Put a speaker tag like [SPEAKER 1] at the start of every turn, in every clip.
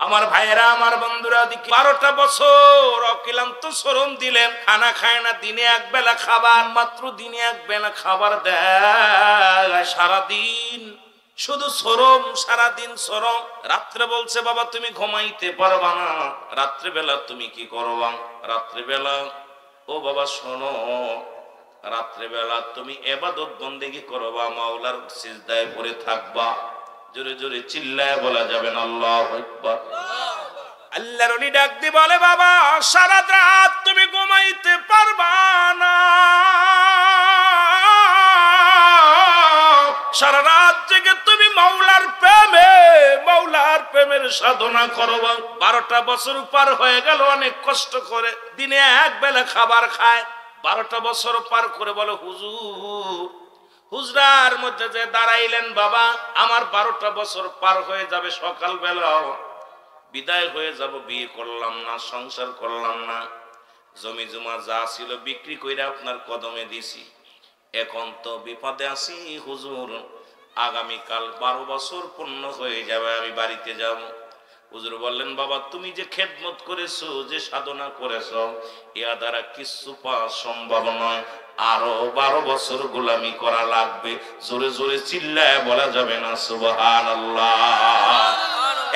[SPEAKER 1] আমার ভাইয়েরা, আমার বন্ধুরা, 12টা বছর অক্লান্ত শ্রম দিলেন, খানা খায় না, দিনে এক বেলা খাবার, মাত্র দিনে এক বেলা খাবার দেয়। সারাদিন শুধু শ্রম, সারাদিন শ্রম। রাত্রে বলছে বাবা তুমি ঘুমাইতে পারবা না, রাত্রেবেলা তুমি কি করবা? রাত্রেবেলা ও বাবা শোনো, রাত্রেবেলা তুমি ইবাদত বন্দেগী করবা, মাওলার সিজদায় পড়ে থাকবা। জোরে জোরে চিল্লায় বলা যাবে না আল্লাহু আকবার। আল্লাহর ওলি ডাক দিয়ে বলে বাবা সারা রাত তুমি ঘুমাইতে পারবা না, সারা রাত জেগে তুমি মাওলার প্রেমের সাধনা করবা। 12টা বছর পার হয়ে গেল অনেক কষ্ট করে, দিনে এক বেলা খাবার খায়। 12টা বছর পার করে বলে হুজুর, হুজরার মধ্যে যে দাঁড়াইলেন বাবা, আমার 12টা বছর পার হয়ে যাবে, সকাল বেলা বিদায় হয়ে যাব, বিয়ে করলাম না, সংসার করলাম না, জমি জমা যা ছিল বিক্রি করে আপনার কদমে দিছি, এখন তো বিপদে আছি হুজুর, আগামীকাল 12 বছর পূর্ণ হয়ে যাবে, আমি বাড়িতে যাব। হুজুর বললেন বাবা তুমি যে খেদমত করেছো, যে সাধনা করেছো, ইয়া দ্বারা কিছু পাওয়া সম্ভব নয়, আরো 12 বছর গোলামি করা লাগবে। জোরে জোরে চিল্লায় বলা যাবে না সুবহানাল্লাহ।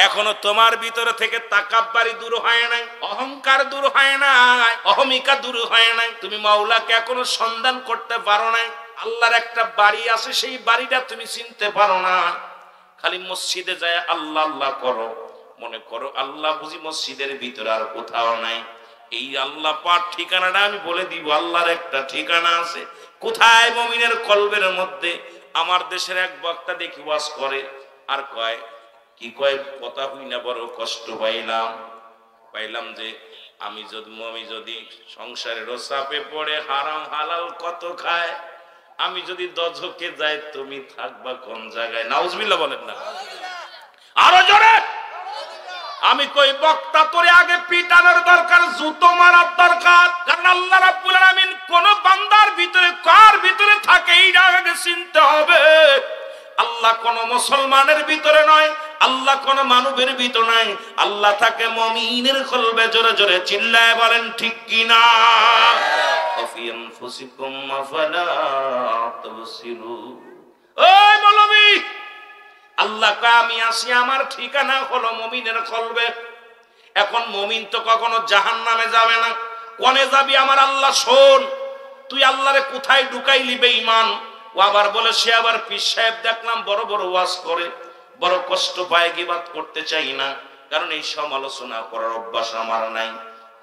[SPEAKER 1] এখনো তোমার ভিতরে থেকে তাকাব্বারি দূর হয় নাই, অহংকার দূর হয় নাই, অহমিকা দূর হয় নাই, তুমি মাওলাকে এখনো সন্ধান করতে পারো নাই। আল্লাহর একটা বাড়ি আছে, সেই বাড়িটা তুমি চিনতে পারো না। খালি মসজিদে যায় আল্লাহ আল্লাহ করো, মনে করো আল্লাহ বুঝি মসজিদের ভিতরে আর কোথাও নাই। এই আল্লাহ পাক ঠিকানাটা আমি বলে দিব। আল্লাহর একটা ঠিকানা আছে কোথায়? মুমিনের কলবের মধ্যে। আমার দেশের এক বক্তা দেখি ওয়াজ করে, আর কয় কি কয়, কথা হই না, বড় কষ্ট পাইলাম যে আমি যদি সংসারের চাপে পড়ে হারাম হালাল কত খায়, আমি যদি দজকে যাই তুমি থাকবা কোন জায়গায়? নাউজুবিল্লাহ বলেন না, আরো জোরে। আমি কই বক্তা তোরে আগে পিটানোর দরকার, জুতো মারার দরকার, কারণ আল্লাহ রাব্বুল আলামিন কোন বান্দার ভিতরে কার ভিতরে থাকে এইটা আগে চিনতে হবে। আল্লাহ কোন মুসলমানের ভিতরে নয়, আল্লাহ কোন মানবের ভিতরে নাই, আল্লাহ থাকে মুমিনের কলবে। জোরে জোরে চিল্লায় বলেন ঠিক কি না? আফি আনফুসিকুম আফালা তুবসিরুন। ওই মৌলভী, আল্লাহ কয় আমি আসি, আমার ঠিকানা হলো মুমিনের কলবে। এখন মুমিন তো কখনো জাহান্নামে যাবে না, কোনে যাবি আমার আল্লাহ শোন। তুই আল্লাহরে কোথায় ঢুকাইলি বেঈমান? ও আবার বলে, সে আবার পীর সাহেব দেখলাম বড় বড় ওয়াজ করে, বড় কষ্ট পায়, গিবাত করতে চাই না, কারণ এই সমালোচনা করার অভ্যাস আমার নাই।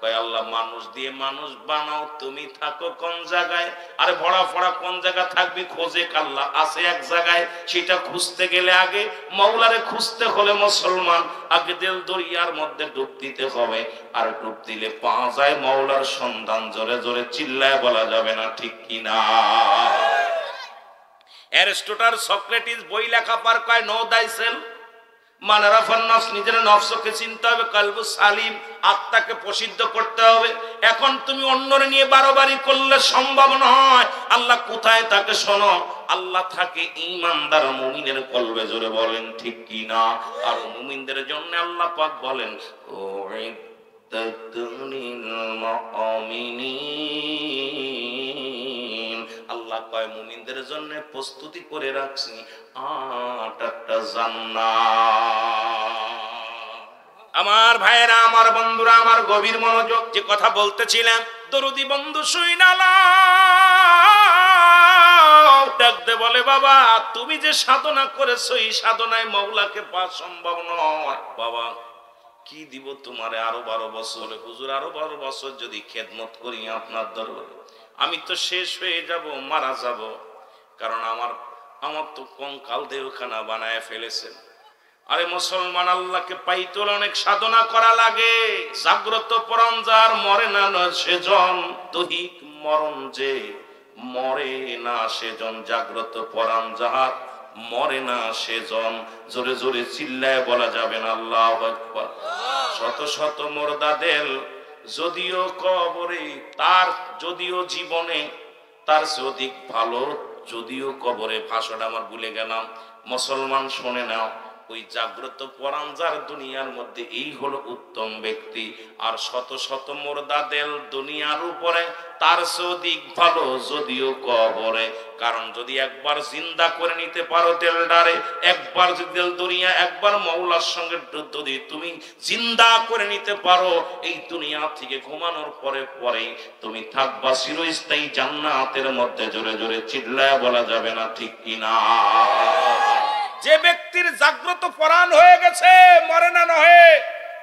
[SPEAKER 1] কয় আল্লাহ মানুষ দিয়ে মানুষ বানাও, তুমি থাকো কোন জায়গায়? আরে ভরা ফড়া কোন জায়গা থাকবি? খোঁজে আল্লাহ আছে এক জায়গায়, সেটা খুঁজতে গেলে আগে মাওলারে খুঁজতে হলে মুসলমান আগে দিল দরিয়ার মধ্যে ডুব দিতে হবে, আর ডুব দিলে পাওয়া যায় মাওলার সন্ধান। জোরে জোরে চিল্লায় বলা যাবে না ঠিক কিনা? অ্যারিস্টটল সক্রেটিস বই লেখা পার কয় নো দাই সেলফ, মানে রাফান্নাস, নিজের নফসকে চিনতে হবে, কলবু সালিম, আত্মাকে প্রসিদ্ধ করতে হবে। এখন তুমি অন্যরে নিয়ে বারবারই করলে সম্ভব নয়। আল্লাহ কোথায় থাকে শোনো, আল্লাহ থাকে ঈমানদার মুমিনের কলবে। জোরে বলেন ঠিক কি না? আর মুমিনদের জন্য আল্লাহ পাক বলেন আল্লাহ কয় মুমিনদের জন্য প্রস্তুতি করে রাখছি 8টা জান্নাত। আমার ভাইয়েরা, আমার বন্ধুরা, আমার গভীর মনোযোগ, যে কথা বলতেছিলাম, দরুদি বন্ধু শুইনালাম ডাকতে বলে বাবা তুমি যে সাধনা করেছো, এই সাধনায় মাওলাকে পাওয়া সম্ভব নয়। বাবা কি দিব তোমারে? আরো 12 বছর। হুজুর আরো 12 বছর যদি খেদমত করি আপনার দরবারে, আমি তো শেষ হয়ে যাব, মারা যাব, কারণ আমার তো কঙ্কাল দেহখানা বানায় ফেলেছেন। আরে মুসলমান, আল্লাহকে পাইতে অনেক সাধনা করা লাগে। জাগ্রত পরাণ যার মরে না সেজন, দৈহিক মরণ যে মরে না সেজন, জাগ্রত পরাণ যাহার মরে না সেজন। জোরে জোরে চিল্লায় বলা যাবে না আল্লাহু আকবার। শত শত মুর্দাদের যদিও কবরে, তার যদিও জীবনে তার চেয়ে অধিক ভালো, যদিও কবরে। ভাষণটা আমার ভুলে গেলাম, মুসলমান শুনে নাও। ওই জাগ্রত পরাণ যার দুনিয়ার মধ্যে এই হলো উত্তম ব্যক্তি। আর শত শত মুর্দা দেল দুনিয়ার উপরে তার সদিক ভালো যদিও কবরে। কারণ যদি একবার জিন্দা করে নিতে পারো দেলডারে, একবার যদি দেল দুনিয়া একবার মওলার সঙ্গে যদি তুমি জিন্দা করে নিতে পারো, এই দুনিয়া থেকে ঘুমানোর পরে পরেই তুমি থাকবা চিরস্থায়ী জান্নাতের মধ্যে। জোরে জোরে চিল্লায় বলা যাবে না ঠিক কিনা? যে ব্যক্তির জাগ্রত পরাণ হয়ে গেছে, মরে না নহে,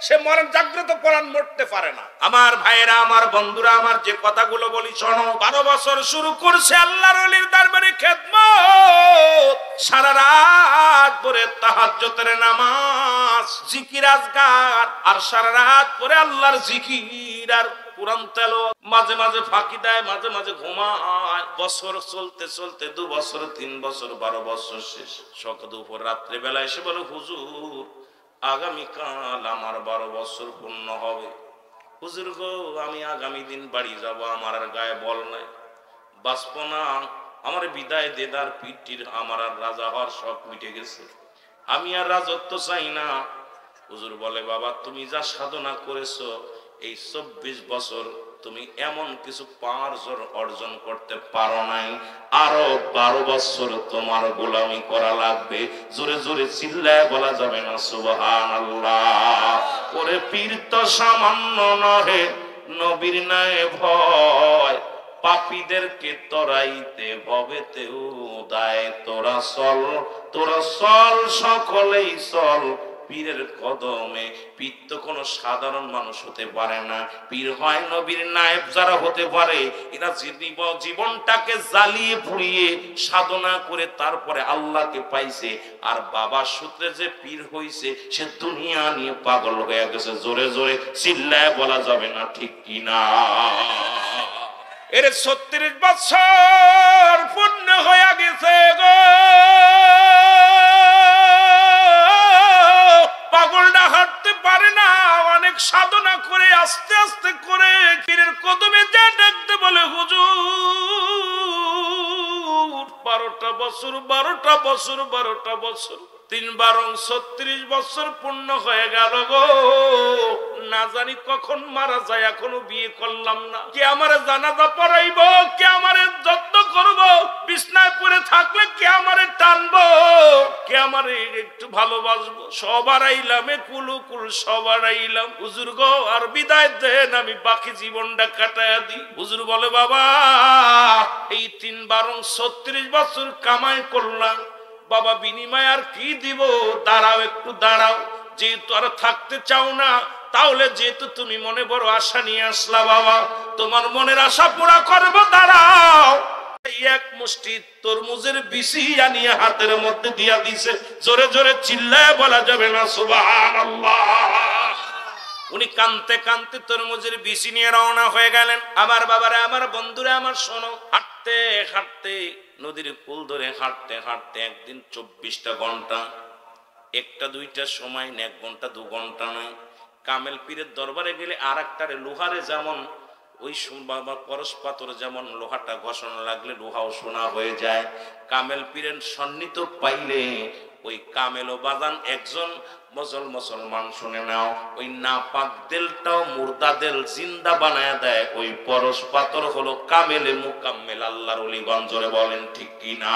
[SPEAKER 1] সে মরেন জাগ্রত পরাণ মরতে পারে না। আমার ভাইয়েরা, আমার বন্ধুরা, আমার যে কথাগুলো বলি শোনো। 12 বছর শুরু করছে আল্লাহর ওলির দরবারে খেদমত, সারা রাত পরে তাহাজ্জুদের নামাজ, জিকির আজকার, আর সারা রাত পরে আল্লাহর জিকির আর কুরআন তেলাওয়াত। মাঝে মাঝে ফাঁকি দেয়, মাঝে মাঝে ঘুমায়। বছর চলতে চলতে 2 বছর, 3 বছর, 12 বছর শেষ। সকাল দুপুর রাত্রে বেলা এসে বলে, হুজুর আগামীকাল আমার 12 বছর পূর্ণ হবে। হুজুর গো, আমি আগামী দিন বাড়ি যাব, আমার আর গায়ে বল নাই, বাঁচব না, আমার বিদায় দেদার পিঠির, আমার আর রাজা হওয়ার শখ মিটে গেছে, আমি আর রাজত্ব চাই না। হুজুর বলে, বাবা তুমি যা সাধনা করেছো এই 24 বছর তুমি এমন কিছু পাওয়ার অর্জন করতে পারো নাই, আরো 12 বছর তোমার গোলামি করা লাগবে। জোরে জোরে চিল্লায় বলা যাবে না সুবহানাল্লাহ? ওরে পীর তো সামান্য নহে, নবীর নাই ভয়, পাপীদেরকে তরাইতে ভবেতে উদায়। তোরা চল সকলেই চল পীরের কদমে। পীর তো কোনো সাধারণ মানুষ হতে পারে না, পীর হয় নবীর নায়েব যারা হতে পারে। এরা জীবনটাকে জ্বালিয়ে পুড়িয়ে সাধনা করে তারপরে আল্লাহকে পাইছে। আর বাবার সূত্রে যে পীর হইছে সে দুনিয়া নিয়ে পাগল হয়ে গেছে। জোরে জোরে চিল্লায় বলা যাবে না ঠিক কিনা? এর 36 বছর পূর্ণ হয়ে গেছে গো, পাগলটা হাঁটতে পারে না, অনেক সাধনা করে আস্তে আস্তে করে পীরের কদমে যা ডাকতে বলে, হুজুর 12টা বছর 12টা বছর 12টা বছর, 3 বারং 36 বছর পূর্ণ হয়ে গেল গো, না জানি কখন মারা যায়, এখনো বিয়ে করলাম না, কে আমারে জানাজা পড়াইব, কে আমারে যত্ন করব, বিছনায় পড়ে থাকলে কে আমারে টানবো, কে আমারে একটু ভালোবাসবো, সবার আইলাম কুলুকুল সবার আইলাম, হুজুর গো আর বিদায় দেন, আমি বাকি জীবনটা কাটায়া দিই। হুজুর বলে, বাবা এই 3 বারং 36 বছর কামাই করলাম, বাবা বিনিময় আর কি দিব, দাঁড়াও একটু দাঁড়াও, যেহেতু আর থাকতে চাও না, তাহলে যেহেতু তুমি মনে বড় আশা নিয়ে আসলা, বাবা তোমার মনের আশা পুরা করব, দাঁড়াও। এক মুষ্টি তরমুজের বিচি আনিয়ে হাতের মধ্যে দিয়া দিছে। জোরে জোরে চিল্লায় বলা যাবে না সুবহানাল্লাহ? উনি কানতে কানতে তরমুজের বিচি নিয়ে রওনা হয়ে গেলেন। আমার বাবারা, আমার বন্ধুরা, আমার শোনো, হাঁটতে হাঁটতে নদীর কুল ধরে হাঁটতে হাঁটতে একদিন 24টা ঘন্টা, 1টা 2টা সময় না, 1 ঘন্টা 2 ঘন্টা নয়, কামেল পীরের দরবারে গেলে আর একটারে লোহারে যেমন ওই বাবা পরশ পাথর যেমন লোহাটা ঘষণা লাগলে লোহাও সোনা হয়ে যায়, কামেল পীরের সন্নিহিত পাইলে ওই কামেল বাজান একজন মুসলমান শুনে নাও, ওই নাপাক দেলটাও মুর্দা দেল জিন্দা বানায় দেয়। ওই পরশ পাথর হলো কামেলে মুকাম্মেল আল্লাহর ওলি। গঞ্জরে বলেন ঠিক কিনা?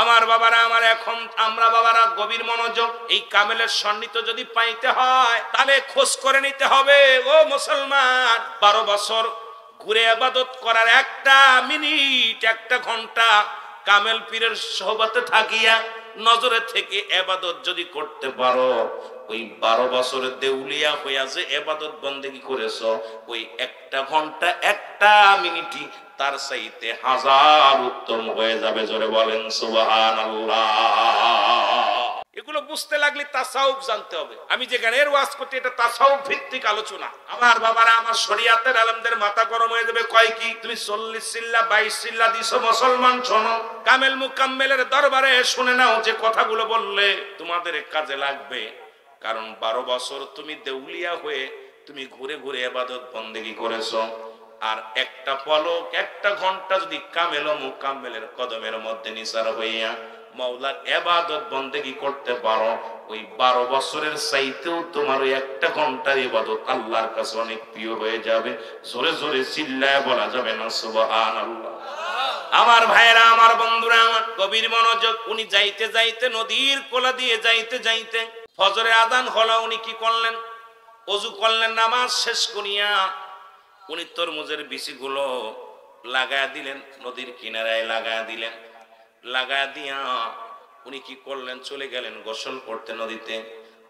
[SPEAKER 1] আমার বাবারা, আমার এখন আমরা বাবারা গভীর মনোযোগ। এই কামেলের সন্নিহিত যদি পাইতে হয় তাহলে খোঁজ করে নিতে হবে। ও মুসলমান, 12 বছর ঘুরে ইবাদত করার 1টা মিনিট 1টা ঘন্টা কামেল পীরের সোহবতে থাকিয়া নজরে থেকে ইবাদত যদি করতে পারো, ওই 12 বছরের দেউলিয়া হইয়া যে ইবাদত বন্দেগী করেছো, ওই 1টা ঘন্টা 1টা মিনিটই তার চাইতে 1000 উত্তম হয়ে যাবে। জোরে বলেন সুবহানাল্লাহ। এগুলো বুঝতে লাগলে তাসাউফ জানতে হবে। আমি যে গানের ওয়াজ করতে, এটা তাসাউফ ভিত্তিক আলোচনা। আমার বাবারা, আমার শরীয়তের আলেমদের মাথা গরম হয়ে যাবে। কয় কি তুমি 40 চিল্লা 22 চিল্লা দিছো? মুসলমান শোনো, কামেল মুকাম্মেলের দরবারে শুনে নাও, যে কথাগুলো বললে তোমাদের কাজে লাগবে। কারণ 12 বছর তুমি দেউলিয়া হয়ে তুমি ঘুরে ঘুরে ইবাদত বন্দেগী করেছো, আর 1টা পলক 1টা ঘন্টা যদি কামেল ও মুকাম্মেলের কদমের মধ্যে নিসার হইয়া মাওলার ইবাদত বন্দেগী করতে পারো, ওই 12 বছরের চাইতেও তোমার ওই একটা ঘন্টার ইবাদত আল্লাহর কাছে অনেক প্রিয় হয়ে যাবে। জোরে জোরে চিল্লায় বলা যাবে না সুবহানাল্লাহ? আমার ভাইরা, আমার বন্ধুরা, আমার গভীর মনোযোগ। উনি যাইতে যাইতে, নদীর কোলা দিয়ে যাইতে যাইতে ফজরের আযান হলো। উনি কি করলেন? ওযু করলেন। নামাজ শেষ করিয়া উনি তরমুজের বিচিগুলো লাগায়া দিলেন, নদীর কিনারায় লাগায়া দিলেন। লাগায়া দিয়া উনি কি করলেন? চলে গেলেন গোসল করতে নদীতে।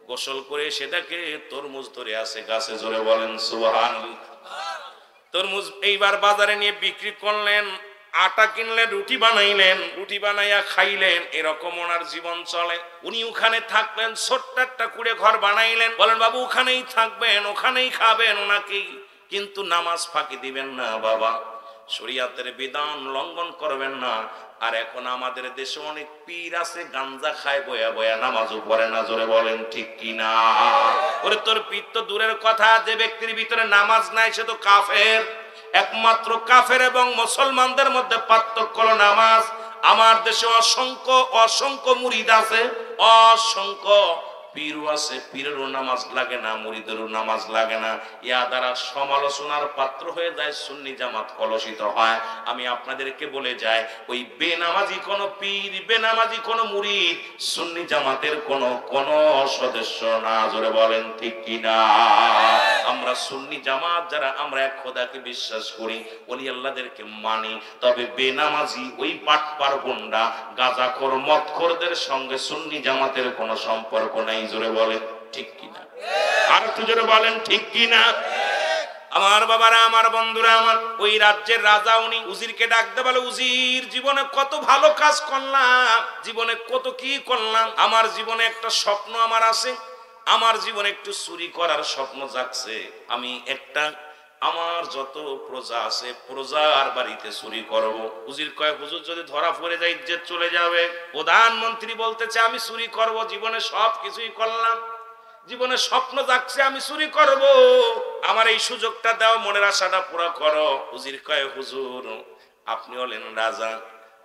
[SPEAKER 1] গোসল করে সেটাকে তরমুজ ধরে আছে গাছে। জোরে বলেন সুবহানাল্লাহ। তরমুজ এইবার বাজারে নিয়ে বিক্রি করলেন। আটা কিনলেন, রুটি বানাইলেন, রুটি বানাইয়া খাইলেন। এরকম ওনার জীবন চলে। উনি ওখানে থাকলেন, ছোট্ট একটা কুড়ে ঘর বানাইলেন। বলেন বাবু ওখানেই থাকবেন, ওখানেই খাবেন ওনাকেই, কিন্তু নামাজ ফাঁকি দিবেন না বাবা, শরীয়তের বিধান লঙ্ঘন করবেন না। আর এখন আমাদের দেশে অনেক পীর আছে, গাঞ্জা খায় বয়া বয়া, নামাজও পড়ে না। জোরে বলেন ঠিক কিনা? ওরে তোর পীর তো দূরের কথা, যে ব্যক্তির ভিতরে নামাজ নাই সে তো কাফের। একমাত্র কাফের এবং মুসলমানদের মধ্যে পার্থক্য হলো নামাজ। আমার দেশে অসংখ্য অসংখ্য মুরিদ আছে, অসংখ্য পীরও আছে, পীরেরও নামাজ লাগে না, মুরিদেরও নামাজ লাগে না। ইয়া দ্বারা সমালোচনার পাত্র হয়ে যায়, সুন্নি জামাত কলুষিত হয়। আমি আপনাদেরকে বলে যাই, ওই বেনামাজি কোন পীর, বেনামাজি কোন মুরিদ সুন্নি জামাতের কোন সদস্য না। জোরে বলেন ঠিক কিনা? আমরা সুন্নি জামাত যারা, আমরা এক খোদাকে বিশ্বাস করি, ওলি আল্লাহদেরকে মানি। তবে বেনামাজি ওই বাটপার গুন্ডা গাঁজাখোর মদখোরদের সঙ্গে সুন্নি জামাতের কোনো সম্পর্ক নাই। জোরে বলেন ঠিক কিনা? আর একটু জোরে বলেন ঠিক কিনা? আমার বাবারা, আমার বন্ধুরা, আমার ওই রাজ্যের রাজা উনি উজিরকে ডাকতে বলে, উজির জীবনে কত ভালো কাজ করলাম, জীবনে কত কি করলাম, আমার জীবনে একটা স্বপ্ন আমার আছে, আমার জীবনে একটু চুরি করার স্বপ্ন জাগছে। আমি একটা, আমার যত প্রজা আছে প্রজার বাড়িতে চুরি করব। উজির কয়, হুজুর যদি ধরা পড়ে যায় ইজ্জত চলে যাবে। প্রধানমন্ত্রী বলতেছে আমি চুরি করব, জীবনে সব কিছুই করলাম, জীবনে স্বপ্ন জাগছে আমি চুরি করব, আমার এই সুযোগটা দাও, মনের আশাটা পুরো করো। উজির কয়, হুজুর আপনি হলেন রাজা,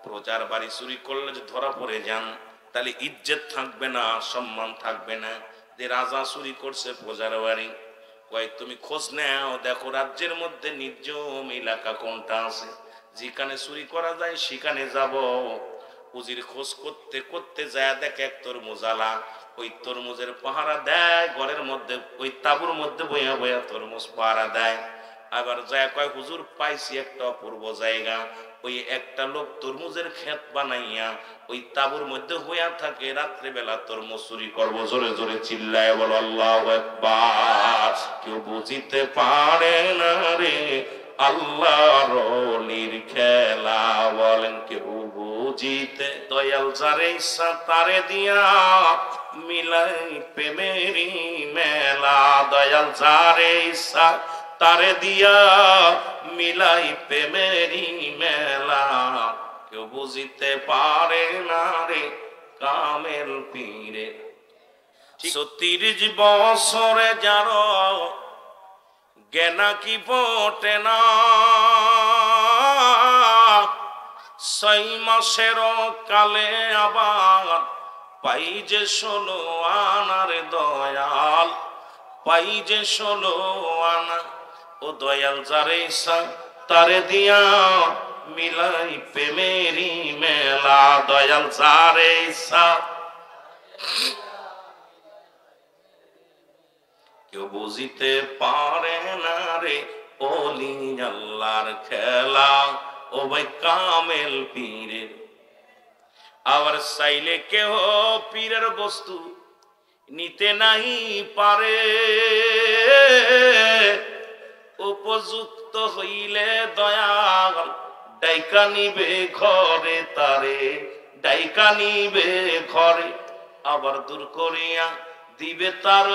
[SPEAKER 1] প্রজার বাড়ি চুরি করলে যদি ধরা পড়ে যান তাহলে ইজ্জত থাকবে না, সম্মান থাকবে না। যে রাজা চুরি করছে প্রজার বাড়ি, কয় তুমি খোঁজ নাও, দেখো রাজ্যের মধ্যে নির্জন এলাকা কোনটা আছে, যেখানে চুরি করা যায় সেখানে যাব। উজির খোঁজ করতে করতে যায় দেখে এক তরমুজালা, ওই তরমুজের পাহারা দেয় ঘরের মধ্যে, ওই তাঁবুর মধ্যে বইয়া বইয়া তরমুজ পাহারা দেয়। আবার যায় কয়, হুজুর পাইছি একটা অপূর্ব জায়গা, ওই একটা লোক তরমুজের ক্ষেত বানাইয়া ওই তাঁবুর মধ্যে হইয়া থাকে, রাত্রে বেলা তরমুজ চুরি করবো। জোরে জোরে চিল্লায় বল আল্লাহু আকবার। কেউ বুঝিতে পারে না রে আল্লাহর ওলির খেলা, বলেন কেউ বুঝিতে। দয়াল যারে ইচ্ছা তারে দিয়া মিলাই প্রেমেরি মেলা, দয়াল যারে ইচ্ছা তারে দিয়া মিলাই প্রেমেরি মেলা, কেউ বুঝিতে পারে না রে কামেল পীরে। ৩৬ বছরে যার জ্ঞানা কি পটে না, ৬ মাসের কালে আবার পাই যে ১৬ আনার দয়াল, পাই যে ১৬ আনা। ও দয়াল যারে ইচ্ছা তারে দিয়া মিলাই প্রেমেরি মেলা, দয়াল যারে ইচ্ছা। কেউ বুঝিতে পারে না রে ওলি আল্লাহর খেলা, ও ভাই কামেল পীরের। আবার চাইলে কেহ পীরের বস্তু নিতে নাই পারে, উপযুক্ত হইলে দয়াল ডাইকা নিবে ঘরে তারে, ডাইকা নিবে ঘরে। আবার দূর করিয়া দিবে তার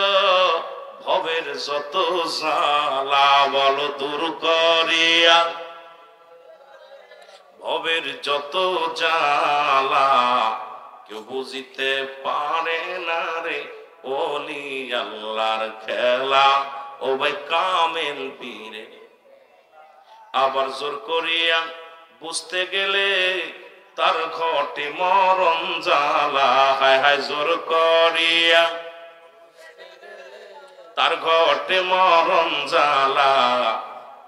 [SPEAKER 1] ভবের যত জ্বালা, বলো দূর করিয়া ভবের যত জ্বালা, কেউ বুঝিতে পারে না রে ওলি আল্লাহর খেলা, ও ভাই কামেল পীরে। আবার জোর করিয়া বুঝতে গেলে তার ঘটে মরণ জ্বালা, হায় হায় জোর করিয়া তার ঘটে মরণ জ্বালা,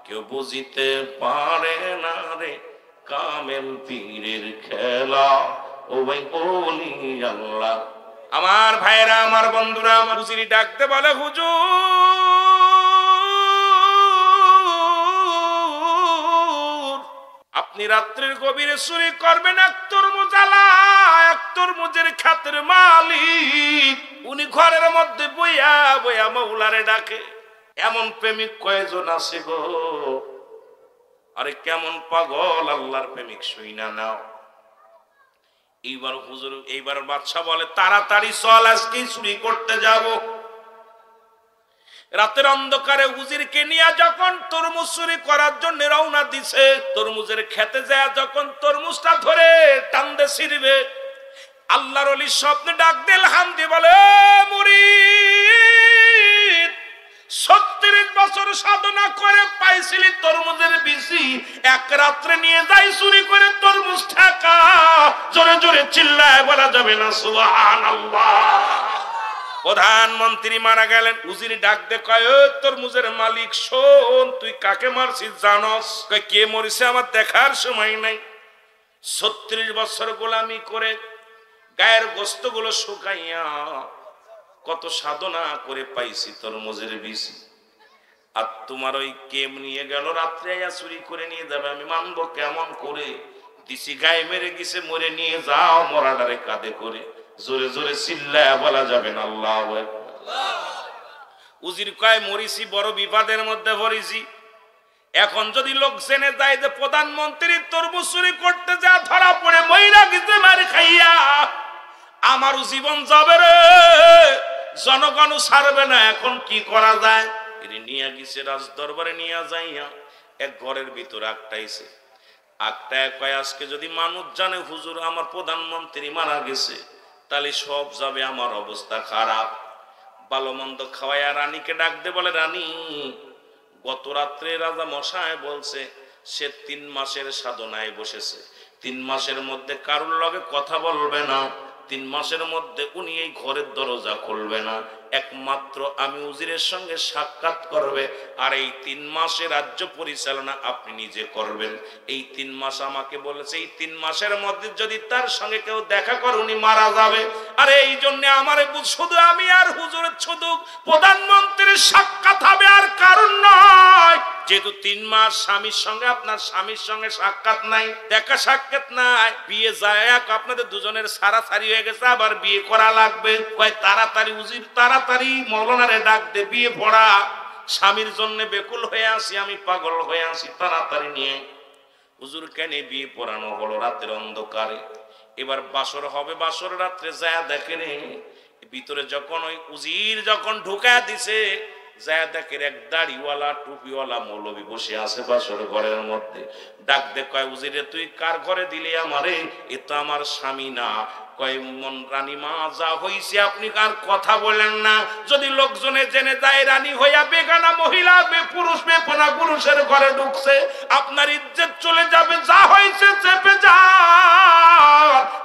[SPEAKER 1] কেউ বুঝিতে পারে না রে কামেল পীরের খেলা। ও ভাই বলি আল্লাহ, আমার ভাইরা আমার বন্ধুরা, আমার হুজুরি ডাকতে বলে হুজুর আপনি রাত্রির গভীরে চুরি করবেন এক তরমুজ আলা, এক তরমুজের খাতের মালিক উনি ঘরের মধ্যে বইয়া বইয়া মৌলারে ডাকে। এমন প্রেমিক কয়জন আছে গো? আরে কেমন পাগল আল্লাহর প্রেমিক শুইনা নাও। এইবার হুজুর, এইবার বাদশা বলে তাড়াতাড়ি চল, আজকে চুরি করতে যাব। রাতের অন্ধকারে হুজুরকে নিয়ে যখন তরমুজ চুরি করার জন্য রওনা দিছে, তরমুজের খেতে যায় যখন তরমুজটা ধরে টানতে ছিড়বে, আল্লাহর ওলি স্বপ্নে ডাক দিল হামদি বলে মুরিদ ৩৬ বছর সাধনা করে পাইছিলি তরমুজের বিচি, এক রাত্রে নিয়ে যাই চুরি করে তরমুজ ঠেকা। জোরে জোরে চিল্লায় বলা যাবে না সুবহানাল্লাহ। প্রধানমন্ত্রী মারা গেলেন, উজির ডাক দে কয় ও তরমুজের মালিক শোন, তুই কাকে মারছিস জানস? কয় কে মরিছে আমার দেখার সময় নাই। ৩৬ বছর গোলামি করে গায়ের গোস্তগুলো শুকাইয়া কত সাধনা করে পাইছি তরমুজের বিচি, আর তোমার ওই কেম নিয়ে গেল রাত্রে আয়া চুরি করে নিয়ে যাবে, আমি মানবো কেমন করে? দিছি গায়ে মেরে গেছে, মরে নিয়ে যাও মরাডারে কাঁধে করে। জোরে জোরে চিল্লায়া বলা যাবে না আল্লাহু আকবার। উজির কয় মরিছি বড় বিপদের মধ্যে পড়েছি, এখন যদি লোক জেনে যায় যে প্রধানমন্ত্রী তরমুজ চুরি করতে যা ধরা পড়ে মইরা গেছে মার খাইয়া, আমারও জীবন যাবে রে, জনগণও ছাড়বে না। এখন কি করা যায়? এর নিয়ে গেছে রাজ দরবারে, নিয়ে যাইয়া এক ঘরের ভিতরে আটটাইছে। আটটায় কয় আজকে যদি মানুষ জানে হুজুর আমার প্রধানমন্ত্রী মারা গেছে, তাহলে সব যাবে, আমার অবস্থা খারাপ। ভালো মন্দ খাওয়াইয়া রানীকে ডাক দে বলে রানী, গত রাত্রে রাজা মশায় বলছে সে ৩ মাসের সাধনায় বসেছে, ৩ মাসের মধ্যে কারোর লগে কথা বলবে না, ৩ মাসের মধ্যে উনি এই ঘরের দরজা খুলবে না, একমাত্র আমি উজিরের সঙ্গে সাক্ষাৎ করবে, আর এই ৩ মাসে রাজ্য পরিচালনা আপনি নিজে করবেন। এই ৩ মাস আমাকে বলেছে, এই ৩ মাসের মধ্যে যদি তার সঙ্গে কেউ দেখা করে উনি মারা যাবে। আর এই জন্য আমার শুধু আমি আর হুজুরের শুধু প্রধানমন্ত্রীর সাক্ষাৎ হবে, আর কারণ নয়। যেহেতু ৩ মাস স্বামীর সঙ্গে আপনার স্বামীর সঙ্গে সাক্ষাৎ নাই, দেখা সাক্ষাৎ নাই, বিয়ে যায় আপনাদের দুজনের সারাসারি হয়ে গেছে, আবার বিয়ে করা লাগবে। কয় তাড়াতাড়ি উজির তাড়াতাড়ি মৌলানারে ডাক দে, বিয়ে পড়া। স্বামীর জন্য বেকুল হয়ে আসি, আমি পাগল হয়ে আসি, তাড়াতাড়ি নিয়ে হুজুর কেন বিয়ে পড়ানো হলো রাতের অন্ধকারে। এবার বাসর হবে, বাসর রাত্রে যায় দেখে রে ভিতরে যখন ওই উজির যখন ঢুকা দিছে, যায় দেখে এক দাড়িওয়ালা টুপিওয়ালা মৌলবী বসে আছে বাসর ঘরের মধ্যে। ডাক দে কয় উজিরে তুই কার ঘরে দিলি আমারে? এ তো আমার স্বামী না। কয় মন রানীমা যা হইছে আপনি কার কথা বলেন না, যদি লোকজনে জেনে যায় রানী হইয়া বেগানা মহিলা পুরুষ বেপনা পুরুষের ঘরে ঢুকছে, আপনার ইজ্জত চলে যাবে, যা হয়েছে চেপে যা,